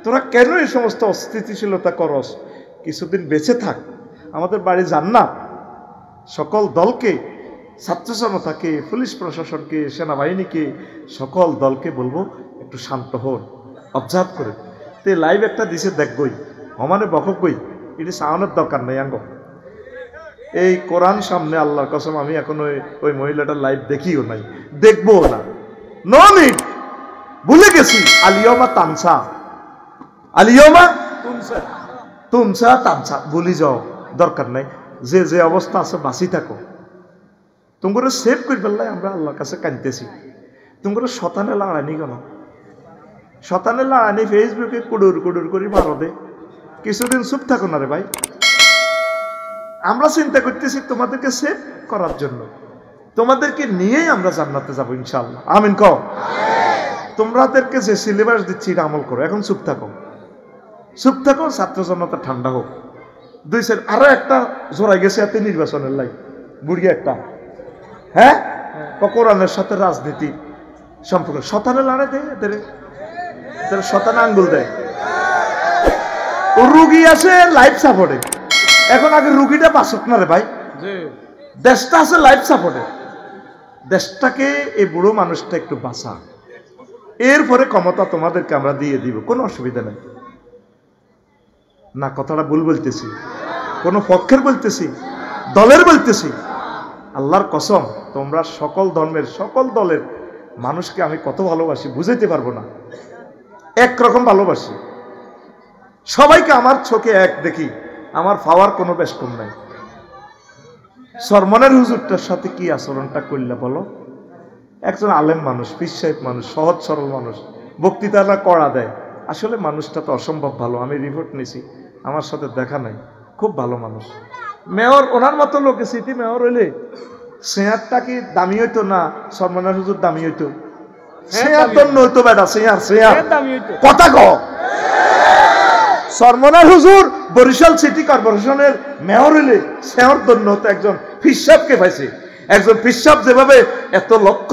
তোরা কেন এই সমস্ত অস্থিতিশীলতা করস? কিছুদিন বেঁচে থাক। আমাদের বাড়ি জান্নাত। সকল দলকে, ছাত্র জনতাকে, পুলিশ প্রশাসনকে, সেনাবাহিনীকে, সকল দলকে বলবো একটু শান্ত হন, অবজার্ভ করে। তে লাইভ একটা দিছে দেখবই, সমানে বকবই, এটি সাহানোর দরকার নেই। আঙ্গ এই কোরআন সামনে, আল্লাহর কসম আমি এখন ওই মহিলাটার লাইভ দেখিও নাই, দেখবো না। No need. ভুলে গেছি। আলিয়মা তানসা, আলিয়মা তুমসা তানসা, ভুলি যাও, দরকার নাই। যে যে অবস্থা আছে বাঁচি থাকো। তোমরা সেভ করে ফেললাই আমরা আল্লাহর কাছে কাঁদতেছি। তোমরা শতানে লাড়ানি কেন? শতানে লাড়ানি ফেসবুকে কুডুর কুডুর করে মারো দে, কিছুদিন চুপ থাকো না রে ভাই। আমরা চিন্তা করতেছি তোমাদেরকে সেভ করার জন্য, তোমাদেরকে নিয়েই আমরা জান্নাতে যাবো ইনশাআল্লাহ। আমিন কও। তোমাদেরকে যে সিলেবাস দিচ্ছি এটা আমল করো। এখন চুপ থাকো, চুপ থাকো, ছাত্র জনতা ঠান্ডা হোক। দুই সাইড আরো একটা জোড়াই গেছে এতে নির্বাচনের লাই বুড়ি একটা, হ্যাঁ, কোরআনের সাথে রাজনীতি সম্পর্ক। শতানে লড়াই দেয় এদের, শতানে আঙ্গুল দেয়। রুগী আছে লাইফ সাপোর্টে। এখন আগে রুগীটা বাঁচত না রে ভাই, দেশটা আছে লাইফ সাপোর্টে। দেশটাকে এই বুড়ো মানুষটা একটু বাঁচা, এরপরে ক্ষমতা তোমাদেরকে আমরা দিয়ে দিব, কোনো অসুবিধা নেই। না কথাটা ভুল বলতেছি? কোন পক্ষের বলতেছি? দলের বলতেছি? আল্লাহর কসম, তোমরা সকল ধর্মের সকল দলের মানুষকে আমি কত ভালোবাসি বুঝাইতে পারবো না। একরকম ভালোবাসি সবাইকে, আমার চোখে এক দেখি, আমার পাওয়ার কোনো বেশ কম নাই। সরমনের হুজুরটার সাথে কি আচরণটা করলে বলো? একজন আলেম মানুষ, পীর সাহেব মানুষ, সহজ সরল মানুষ, বক্তৃতাটা করা দেয়। আসলে মানুষটা তো অসম্ভব ভালো। আমি রিপোর্ট নিছি, আমার সাথে দেখা নাই, খুব ভালো মানুষ। মেয়র, ওনার মতো লোকে সিটি মেয়র হইলে শেয়ারটা কি দামি হইতো না? সরমনের হুজুর দামি হইতো? শেয়ার তো নইতো বেটা, শেয়ার শেয়ার কথা কও। সরমনের হুজুর বরিশাল সিটি কর্পোরেশনের মেয়র হইলে শেয়ার দন্য হতো একজন ফিসাবকে পাইছে। একজন ফিসাব যেভাবে এত লক্ষ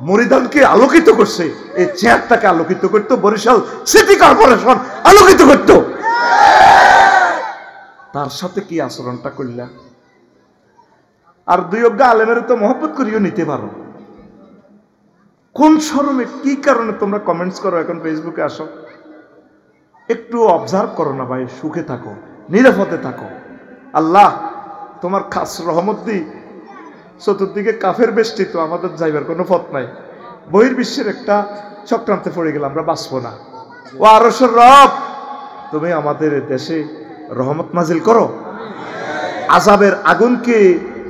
মরিদানকে আলোকিত করছে, এই চেয়ারটাকে আলোকিত করতো বরিশাল সিটি কর্পোরেশন, আলোকিত করতো। তার সাথে কি আচরণটা করলা? আর দুই অজ্ঞা আলেমের তো মহব্বত করিও নিতে পারো। কোন শরমে, কি কারণে তোমরা কমেন্টস করো? এখন ফেসবুকে আসো, একটু অবজার্ভ করো না ভাই। সুখে থাকো, নিরাপদে থাকো। আল্লাহ তোমার খাস রহমত দি। চতুর্দিকে কাফের বেষ্টিত, আমাদের যাইবার কোনো পথ নাই। বহির্বিশ্বের একটা চক্রান্তে পড়ে গেলে আমরা বাঁচবো না। ও আরশের রব, তুমি আমাদের দেশে রহমত নাজিল করো। আযাবের আগুনকে,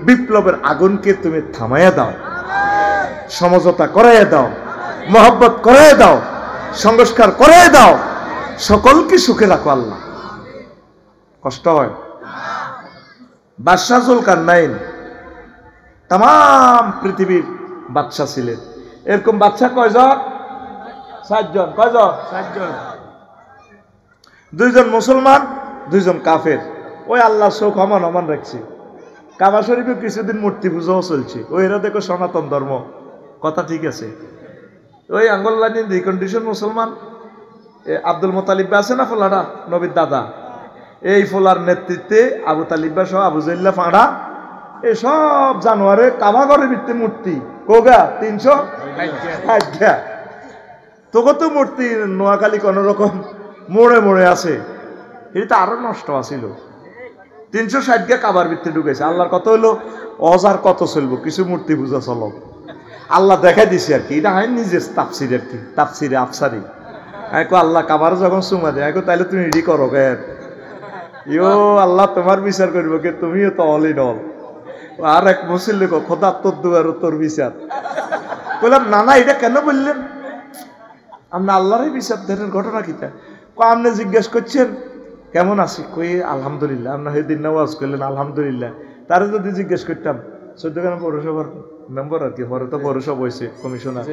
বিপ্লবের আগুনকে তুমি থামাইয়া দাও, সমঝোতা করাইয়া দাও, মহব্বত করাইয়া দাও, সংস্কার করাইয়া দাও। সকলকে সুখে রাখো আল্লাহ। কষ্ট হয়? বাদশাহ জুলকারনাইন তাম পৃথিবীর বাদশাহ ছিলেন। এরকম বাদশাহ কয়জন? 7 জন। কয়জন? 7 জন। 2 জন মুসলমান, 2 জন কাফের। ওই আল্লাহ চোখ অমান অমান রাখছে। কাবা শরীফে কিছুদিন মূর্তি পুজোও চলছে। ওই এরা দেখো সনাতন ধর্ম, কথা ঠিক আছে। ওই আঙ্গল্লানি রিকন্ডিশন মুসলমান, আব্দুল মোতালিব আছে না ফোলাটা, নবীর দাদা, এই ফোলার নেতৃত্বে আবু তালিবা সহ আবু জাইল্লা ফাঁড়া, এই সব জানোয়ারে কাবা ঘরের ভিত্তি মূর্তি কোগা 300 তোকে তো মূর্তি নোয়াখালী কোন রকম মোড়ে মোড়ে আছে। এটা আরো নষ্ট আছিল। 360 কাবার ভিত্তি ঢুকেছে। আল্লাহর কত হইলো? অজার কত চলবো, কিছু মূর্তি পূজা চলো। আল্লাহ দেখাই দিছে আর কি। এটা হয় নিজের তাফসির আর কি, তাফসিরে আফসারি। আল্লাহ কাবার যখন চুমা দেয়, তাইলে তুমি রেডি করো গে। ইয়ো আল্লাহ তোমার বিচার করবো কে? তুমিও তো অল ইন অল। আর এক মুসলিম খোদা তোর দুয়ার তোর বিচার। বললাম না না, এটা কেন বললেন? আমরা আল্লাহরই বিচার দেন। ঘটনা কিটা? আপনি জিজ্ঞেস করছেন কেমন আছি, কই আলহামদুলিল্লাহ। আপনার সেদিন নামাজ করলেন আলহামদুলিল্লাহ। তারা যদি জিজ্ঞেস করতাম 14 পৌরসভার মেম্বার আর কি, পরে তো পৌরসভা হয়েছে কমিশনার,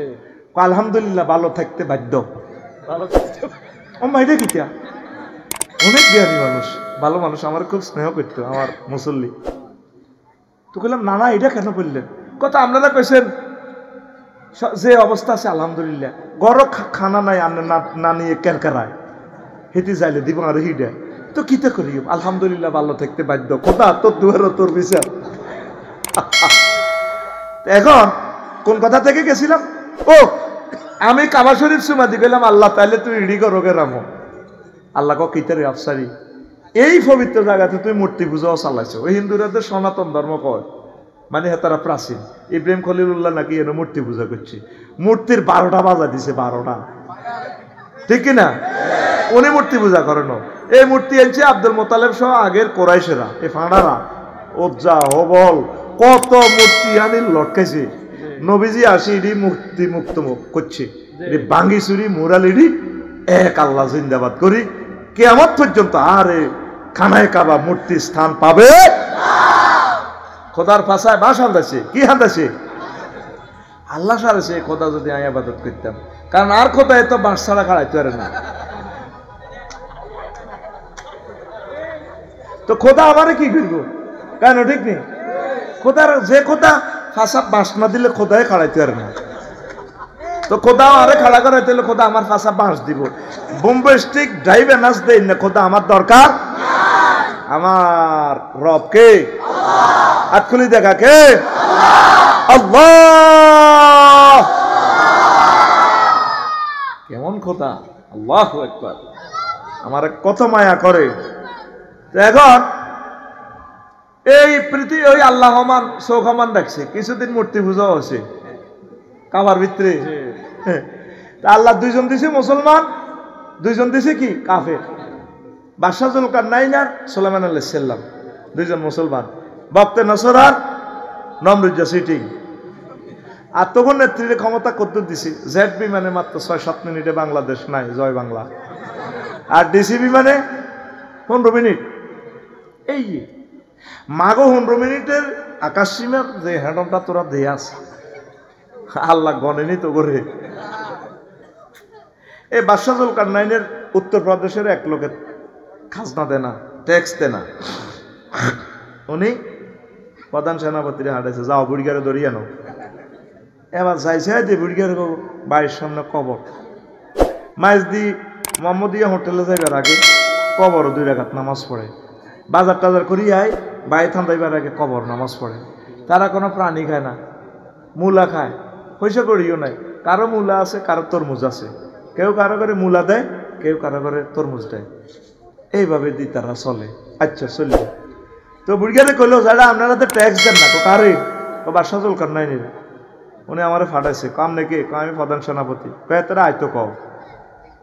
আলহামদুলিল্লাহ ভালো থাকতে বাধ্য। এটা কিটা? অনেক জ্ঞানী মানুষ, ভালো মানুষ, আমার খুব স্নেহ করতো আমার মুসল্লি। তো বললাম না না, এটা কেন বললেন? কথা আপনারা কইছেন যে অবস্থা আছে আলহামদুলিল্লাহ, গড় খানা নাই, না নিয়ে কেরকারায় হেঁটে যাইলে দিব আর হিডে তো কিতে করি? আলহামদুলিল্লাহ ভালো থাকতে বাধ্য। খোদা তোর দুয়ার তোর বিচার। এখন কোন কথা থেকে গেছিলাম? ও, আমি কাবা শরীফ চুমা দি গেলাম। আল্লাহ তাইলে তুই রেডি করো গে রামো। আল্লাহ কিতারে আফসারি, এই পবিত্র জায়গাতে তুই মূর্তি পূজাও চালাইছো। ওই হিন্দুরাদের সনাতন ধর্ম কয়, মানে তারা প্রাচীন। ইব্রাহিম খলিলুল্লাহ নাকি এনে মূর্তি পূজা করছে। মূর্তির 12টা বাজা দিছে, 12টা। ঠিক কিনা? উনি মূর্তি পূজা করেন। এই মূর্তি আনছে আব্দুল মোতালেব সহ আগের কোরাইশেরা, এই ফাঁড়ারা, ওজ্জা হবল কত মূর্তি আনি লটকাইছে। নবীজি আসি ইডি মূর্তি মুক্ত করছে, বাঙ্গি চুরি মুরালিডি এক আল্লাহ জিন্দাবাদ করি কিয়ামত পর্যন্ত। আরে খানায় কাবা মূর্তি স্থান পাবে। খোদার পাশায় বাস হান্দাছে, কি হান্দাছে? আল্লাহ সারেছে খোদা যদি আমি আবাদত করতাম, কারণ আর খোদা এত বাঁশ ছাড়া খাড়াইতে পারে না। তো খোদা আমারে কি করবো? কেন ঠিক নেই? খোদার যে খোদা ফাঁসা বাঁশ না দিলে খোদায় খাড়াইতে পারে না। তো খোদা আরে খাড়া করাইতে হলে খোদা আমার ফাঁসা বাঁশ দিব। বোম্বে স্টিক ড্রাইভে নাচ দেই না, খোদা আমার দরকার। আমার রব কে? আতকুলি দেখা কে? আল্লাহ। কেমন খোদা! আল্লাহু আকবার। আমার কত মায়া করে। এখন এই পৃথিবী ওই আল্লাহমান সৌখমান ডাকছে, কিছুদিন মূর্তি পূজা হচ্ছে কাবার ভিতরে। আল্লাহ দুইজন দিছে মুসলমান, দুইজন দিছে কি কাফের। বাদশাহ জুলকারনাইন আর সুলাইমান আলাইহিস সালাম দুইজন মুসলমান। বক্তে নসরার নমরুজ্জা সিটিং। আর তখন নেতৃত্বের ক্ষমতা করতে দিছি জেড বিমানে মাত্র ৬-৭ মিনিটে বাংলাদেশ নাই, জয় বাংলা। আর ডিসি বিমানে 15 মিনিট। এই মাগো 15 মিনিটের আকাশ সীমার যে হ্যান্ডলটা তোরা দিয়ে আছে আল্লাহ গণেনি তো করে। এই বাদশাহ জুলকারনাইনের উত্তরপ্রদেশের এক লোকের খাজনা দেনা, ট্যাক্স দেনা। উনি প্রধান সেনাপতিরে হাঁটাইছে, যাও বুড়িগারে ধরিয়ে নাও। এবার যাইছে যে বুড়িগারে বাড়ির সামনে কবর। মাইজদি মোহাম্মদিয়া হোটেলে যাইবার আগে কবর 2 রাকাত নামাজ পড়ে। বাজার টাজার করিয়ে আয়, বাড়ি থান্দাইবার আগে কবর নামাজ পড়ে। তারা কোনো প্রাণী খায় না, মূলা খায়, পয়সা করিও নাই। কারো মূলা আছে, কারো তরমুজ আছে। কেউ কারো করে মূলা দেয়, কেউ কারো করে তরমুজ দেয়। এইভাবে দি তারা চলে। আচ্ছা চলবে। তো বুড়িগারে কইলো যারা আপনারা তো ট্যাক্স দেন না। তো কারে? তো বাদশাহ জুলকারনাইন। উনি আমারে ফাটাইছে, কাম নাকি? আমি প্রধান সেনাপতি। কয়ে তারা আইতো কও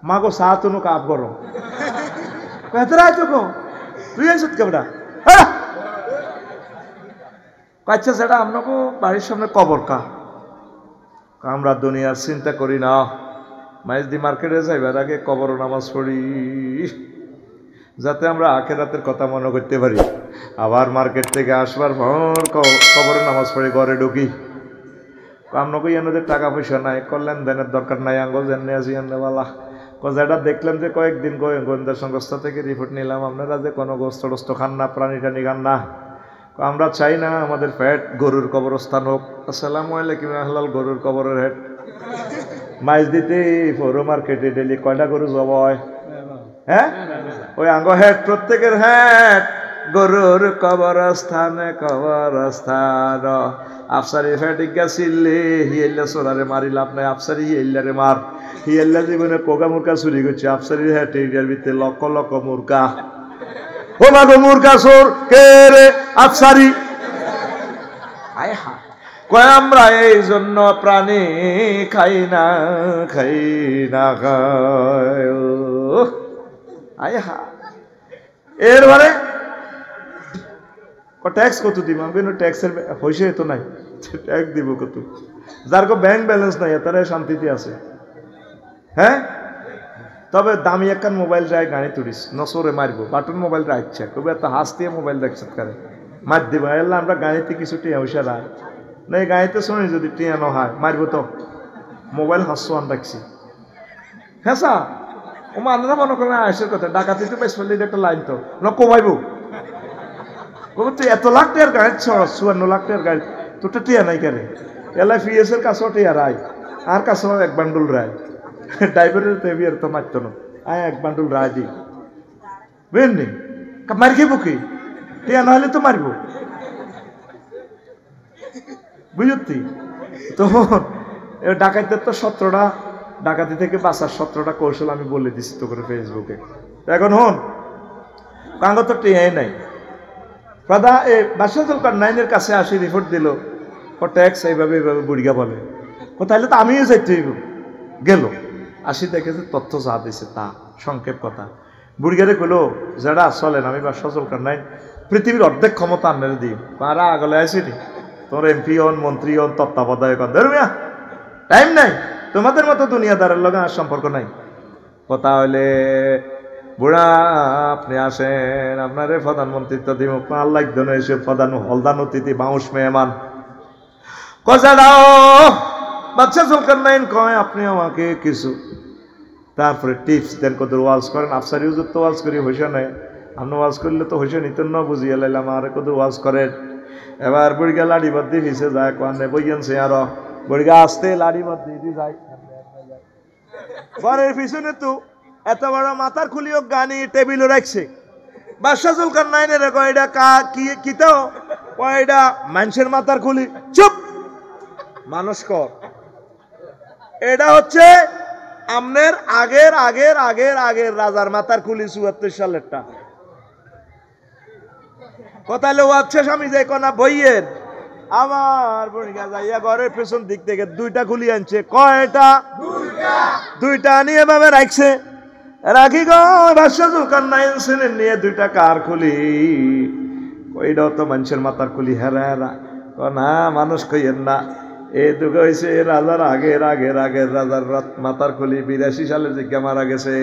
মাগো চা তনু কাপ গরম। কয়ে তারা আইতো কও তুই আইসত কেবড়া। আচ্ছা সেটা আপনাকে বাড়ির সামনে কবর কা? আমরা দুনিয়ার চিন্তা করি না, মাইজদি মার্কেটে যাইবার আগে কবর নামাজ পড়ি যাতে আমরা আখিরাতের কথা মনে করতে পারি। আবার মার্কেট থেকে আসবার পর কবরে নামাজ পড়ে ঘরে ঢুকি। আপনাকে এনাদের টাকা পয়সা নাই, করলেন দেনের দরকার নাই, আঙ্গল জেনে আছি এনেওয়ালা। যেটা দেখলাম যে কয়েকদিন গোয়েন্দা সংস্থা থেকে রিপোর্ট নিলাম, আপনারা যে কোনো গোস্ত টোস্ত খান না, প্রাণী টানি খান না। আমরা চাই না আমাদের পেট গরুর কবরস্থান হোক। আসসালামু আলাইকুম আহলাল গরুর কবরের হেড। মাইজ দিতে পৌর মার্কেটে ডেলি কয়টা গরু জব হয়? হ্যাঁ, ওই আঙ্গ হেড, প্রত্যেকের হেড গরুর কবরস্থানে কবরস্থান। আফসারি ফেটিকা চিল্লে হিয়েল্লা সোরারে মারি লাভ নাই। আফসারি হিয়েল্লারে মার। হিয়েল্লা জীবনে কোকা মুরকা চুরি করছে। আফসারির হেড এরিয়ার ভিতরে লক্ষ লক্ষ মুরকা। ও মাগো মুরকা চোর কে রে? আফসারি। আয় হা কয় আমরা এই জন্য প্রাণী খাই না, খাই না খাই। আয় হা এরবারে ট্যাক্স কত দিব? আমি ট্যাক্সের পয়সা তো নাই, ট্যাক্স দিব কত? যার কো ব্যাংক ব্যালেন্স নাই তারা শান্তিতে আছে। হ্যাঁ, তবে দামি একখান মোবাইল রায় গাড়ি তুলিস নসরে মারব, বাটন মোবাইল রাখছে তবে এত হাস দিয়ে মোবাইল রাখছে কারে মার দিব। এলা আমরা গাড়িতে কিছু টিয়া পয়সা রায় না, এই গাড়িতে শুনি যদি টিয়া ন হয় মারব তো। মোবাইল হাসওয়ান রাখছি। হ্যাঁ স্যার, ও আপনারা মনে করেন আইসের কথা ডাকাতি তো বেশ ফেললে একটা লাইন তো ন কমাইব। তুই এত লাখ টাকার গাড়ি, 54 লাখ টাকার গাড়ি, তোরটা টিয়া নাই কেন? LIFS এর কাছেও টিয়া রায়, আর কাছেও 1 বান্ডুল রায়। ড্রাইভারের তো এবিয়ার তো মারতো না, আয় 1 বান্ডুল রায় দিই বুঝলি, মার খেবো কি? টিয়া না হলে তো মারবো, বুঝতি? তো ডাকাতির তো 17টা ডাকাতি থেকে বাঁচার 17টা কৌশল আমি বলে দিচ্ছি তো করে ফেসবুকে। এখন হন কাঙ্গ তো টিয়াই নাই। বাদশাহ জুলকারনাইনের কাছে আসি রিপোর্ট দিল ও ট্যাক্স এইভাবে এইভাবে বুড়িয়া বলে। তাহলে তো আমিও যাইতে হইব। গেল আসি দেখেছে তথ্য যা দিছে তা সংক্ষেপ কথা। বুড়িগারে কইলো যারা চলেন আমি বা সচল কার নাই পৃথিবীর অর্ধেক ক্ষমতা আনলে দিই পারা আগলে আসিনি তোর এমপি হন মন্ত্রী হন তত্ত্বাবধায়ক হন ধর্মিয়া টাইম নাই তোমাদের মতো দুনিয়াদারের লগে আর সম্পর্ক নাই। কথা হইলে বুড়া আপনি আসেন আপনারে প্রধানমন্ত্রিত্ব দিব আল্লাহ এসে প্রধান হলদান অতিথি বাউস মেহমান কজাড়াও বাচ্চা চলকার নাইন কয় আপনি আমাকে কিছু তারপরে টিপস দেন কত ওয়াজ করেন আফসারি হুজুর তো ওয়াজ করি হইসা নাই আপনি ওয়াজ করলে তো হইসা নিতেন না বুঝিয়ে লাইলাম আর কত ওয়াজ করেন। এবার বুড়িগা লাড়ি বাদ্দি ভিসে যায় কানে বইয়েছে আরো বুড়িগা আসতে লাড়ি বাদ্দি দি যায় ঘরের পিছনে তো এত বড় মাথার খুলিও গানি টেবিলও রাখছে বাদশা চুলকার নাইনে রে কয়টা কা কি কিতাও কয়টা মানুষের মাথার খুলি চুপ মানুষ কর এটা হচ্ছে আমনের আগের আগের আগের আগের রাজার মাথার খুলি ৭৪ সালেরটা কোথায় লো আচ্ছা আমি যাই কোনা বইয়ের আমার বড়িয়া যাইয়া ঘরের পেছন দিক থেকে দুইটা খুলি আনছে কয়টা দুইটা নিয়ে এভাবে রাখছে রাখি গো বাদশা চুলকার নাইন সেনের নিয়ে দুইটা কার খুলি ওইটাও তো মানুষের মাথার খুলি হেরা হেরা না মানুষ কইয়েন না এই দুঃখ হয়েছে রাজার আগের আগের আগের রাজার মাথার খুলি ৮২ সালে জিজ্ঞা মারা গেছে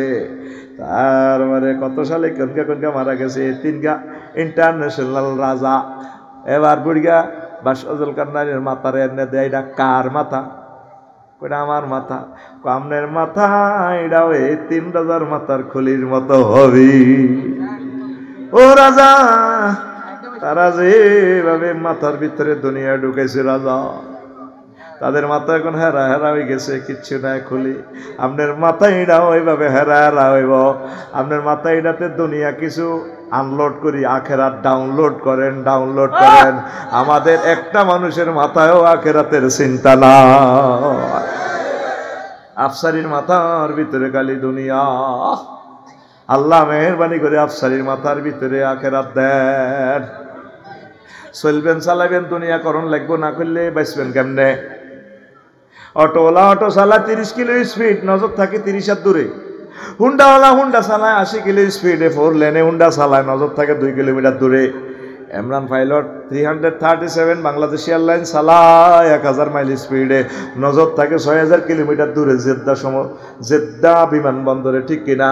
তারপরে কত সালে কনকা কনকা মারা গেছে তিনগা ইন্টারন্যাশনাল রাজা। এবার বুড়িয়া বাদশা চুলকার নাইনের মাথার এনে দেয় এটা কার মাথা কইটা আমার মাথা কামনের মাথা এটাও এই ৩ রাজার মাথার খুলির মতো হবি ও রাজা তারা যেভাবে মাথার ভিতরে দুনিয়া ঢুকেছে রাজা তাদের মাথা এখন হেরা হেরা হয়ে গেছে কিচ্ছু নাই খুলি আপনার মাথা এটাও ওইভাবে হেরা হেরা হইব আপনার মাথা এটাতে দুনিয়া কিছু আনলোড করি আখেরাত ডাউনলোড করেন আমাদের একটা মানুষের মাথায়ও আখেরাতের চিন্তা না আফসারির মাথার ভিতরে খালি দুনিয়া আল্লাহ মেহেরবানি করে আফসারির মাথার ভিতরে আখেরাত দেন চলবেন চালাবেন দুনিয়া করণ লাগবো না করলে বাঁচবেন কেমনে অটোওয়ালা অটো চালা 30 কিলো স্পিড নজর থাকে 30 হাত দূরে হুন্ডাওয়ালা হুন্ডা চালায় 80 কিলো স্পিডে 4 লেনে হুন্ডা চালায় নজর থাকে 2 কিলোমিটার দূরে ইমরান পাইলট 337 বাংলাদেশ এয়ারলাইন চালায় 1000 মাইল স্পিডে নজর থাকে 6000 কিলোমিটার দূরে জেদ্দা বিমানবন্দরে ঠিক কিনা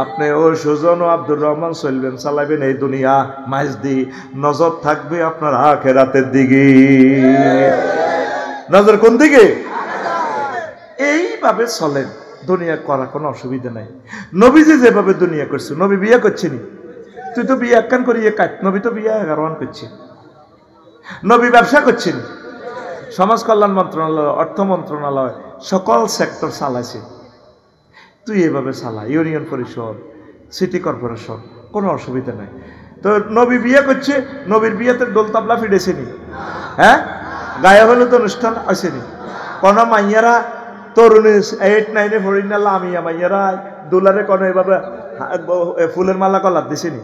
আপনি ও সুজন ও আব্দুর রহমান চলবেন চালাবেন এই দুনিয়া মাইজ দি নজর থাকবে আপনার আখিরাতের দিকে নজর কোন দিকে এইভাবে চলেন দুনিয়া করা কোনো অসুবিধা নাই নবীজি যেভাবে দুনিয়া করছে নবী বিয়ে করছেনি তুই তো বিয়ে একখান করিয়ে কাট নবী তো বিয়ে 11 করছে নবী ব্যবসা করছেন সমাজ কল্যাণ মন্ত্রণালয় অর্থ মন্ত্রণালয় সকল সেক্টর চালাইছে তুই এভাবে চালা ইউনিয়ন পরিষদ সিটি কর্পোরেশন কোনো অসুবিধা নাই তো নবী বিয়ে করছে নবীর বিয়েতে দোল তাবলা ফিরেছেনি হ্যাঁ গায়ে হলে তো অনুষ্ঠান আসেনি কোনো মাইয়ারা তরুণী 8 9 পড়ি না লামিয়া মাইয়ারা দুলারে কোনো এভাবে ফুলের মালা কলার দিছেনি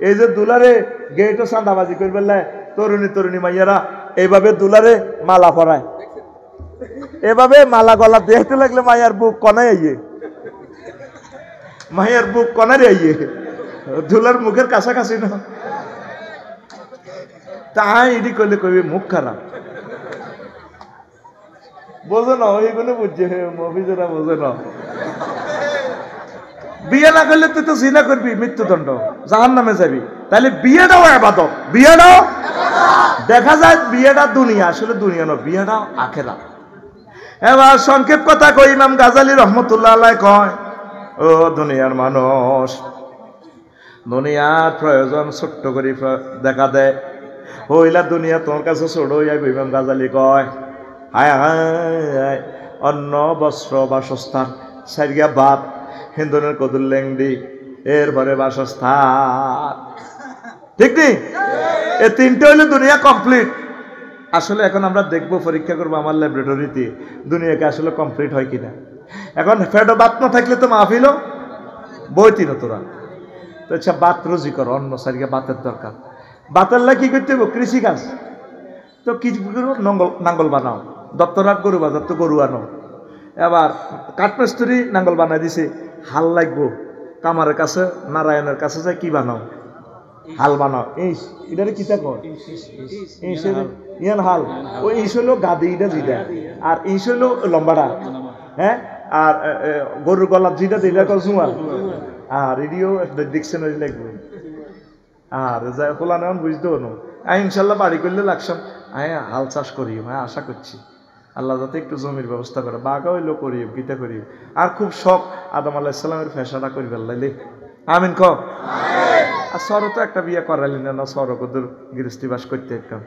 এই যে দুলারে গেটও চাঁদাবাজি করবে তরুণী মাইয়ারা এইভাবে দুলারে মালা পরায় এভাবে মালা গলা দেখতে লাগলে মাইয়ার বুক কনায় আইয়ে মাইয়ার বুক কনারে আইয়ে দুলার মুখের কাছাকাছি না তাই এটি করলে কবি মুখ খারাপ বোঝো না ওইগুলো বুঝছে মফিজরা বোঝে না বিয়ে না করলে তুই তো জিনা করবি মৃত্যুদণ্ড জাহান্নামে যাবি তাহলে বিয়েটাও ইবাদত বিয়েটাও দেখা যায় বিয়েটা দুনিয়া আসলে দুনিয়া না বিয়েটাও আখিরাত। এবার সংক্ষেপ কথা কই ইমাম গাজালি রহমতুল্লাহ আলাইহি কয় ও দুনিয়ার মানুষ দুনিয়ার প্রয়োজন ছোট্ট করে দেখা দেয় হইলা দুনিয়া তোর কাছে ছোট হইয়া ইমাম গাজালি কয় হায় হায় অন্ন বস্ত্র বাসস্থান সারিয়া বাপ হিন্দুনের কদুর লেংডি এরপরে বাসস্থান ঠিক নেই এই তিনটে হইলে দুনিয়া কমপ্লিট। আসলে এখন আমরা দেখবো পরীক্ষা করবো আমার ল্যাবরেটরিতে দুনিয়াকে আসলে কমপ্লিট হয় কিনা। এখন ফেটো বাত না থাকলে তো মাহফিল বইতি না তোরা তো আচ্ছা বাত রুজি কর অন্য সারিয়া বাতের দরকার বাতের লাই কি করতে হবে কৃষিকাজ তো কি নাঙ্গল বানাও দত্তরাট গরু বাজার তো গরু আনো এবার কাঠমিস্ত্রি নাঙ্গল বানাই দিছে, হাল লাগবো, কামারের কাছে নারায়ণের কাছে যায় কি বানাও, হাল বানাও, এই এটারে কিতা কর, ইয়ান হাল, ওই ইস হলো গাদি, এটা যেটা, আর ইস হলো লম্বাটা, হ্যাঁ, আর গরুর গলার যেটা এটা কর জুমার, আর এডিও ডিকশনারি লাগবে, আর যাই খোলা নেন বুঝতে হনো। ইনশাল্লাহ বাড়ি করলে লাগসাম, হাল চাষ করি, আশা করছি আল্লাহ যাতে একটু জমির ব্যবস্থা করে, বাঘা হইলেও করি, গীতা করি, আর খুব শখ আদম আলাইহিস সালামের ফেসাটা করি ফেললাইলে, আমিন ক। আর সর তো একটা বিয়ে করালি না, সর কদুর গৃহস্থী বাস করতে একদম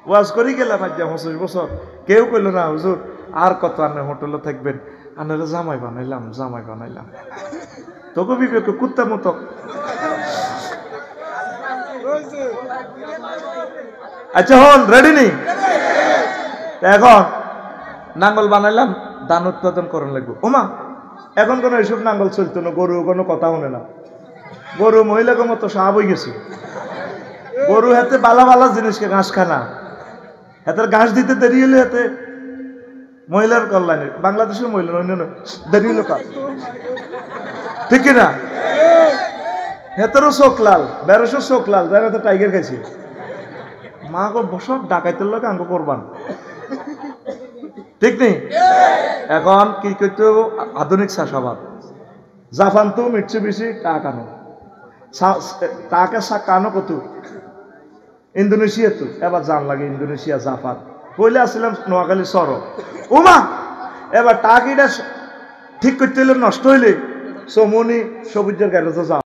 ওয়াজ করি গেলাম আজ 25 বছর, কেউ কইল না হুজুর আর কত আনে হোটেলে থাকবেন, আনারা জামাই বানাইলাম, তোকে বিবেক কুত্তা মতো। আচ্ছা হন রেডি নি, এখন নাঙ্গল বানাইলাম, ধান উৎপাদন করন লাগবো। ওমা এখন কোনো এইসব নাঙ্গল চলতো না, গরু কোনো কথা শুনে না, গরু মহিলাকে মতো সাহাব হয়ে গেছে, গরু হাতে বালা বালা জিনিসকে ঘাস খানা, হাতের ঘাস দিতে দেরি হলে হাতে মহিলার কল্যাণে, বাংলাদেশের মহিলা অন্যান্য দেরি হলো কাজ, ঠিক না? হেতেরও চোখ লাল, 1200 চোখ লাল, যার হাতে টাইগার খাইছে, মা গো বসব ডাকাইতের লোক আঙ্গ করবান, ঠিক নেই? এখন কি করতে আধুনিক চাষাবাদ, জাপান তো মিটছে বেশি টাকানো, টাকা কানো কত ইন্দোনেশিয়া, তো এবার জান লাগে ইন্দোনেশিয়া জাপান, পইলে আসছিলাম নোয়াখালী সর, ওমা এবার টাকিটা ঠিক করতে হইলে নষ্ট হইলে সমনি সবুজের গাড়িতে যাও।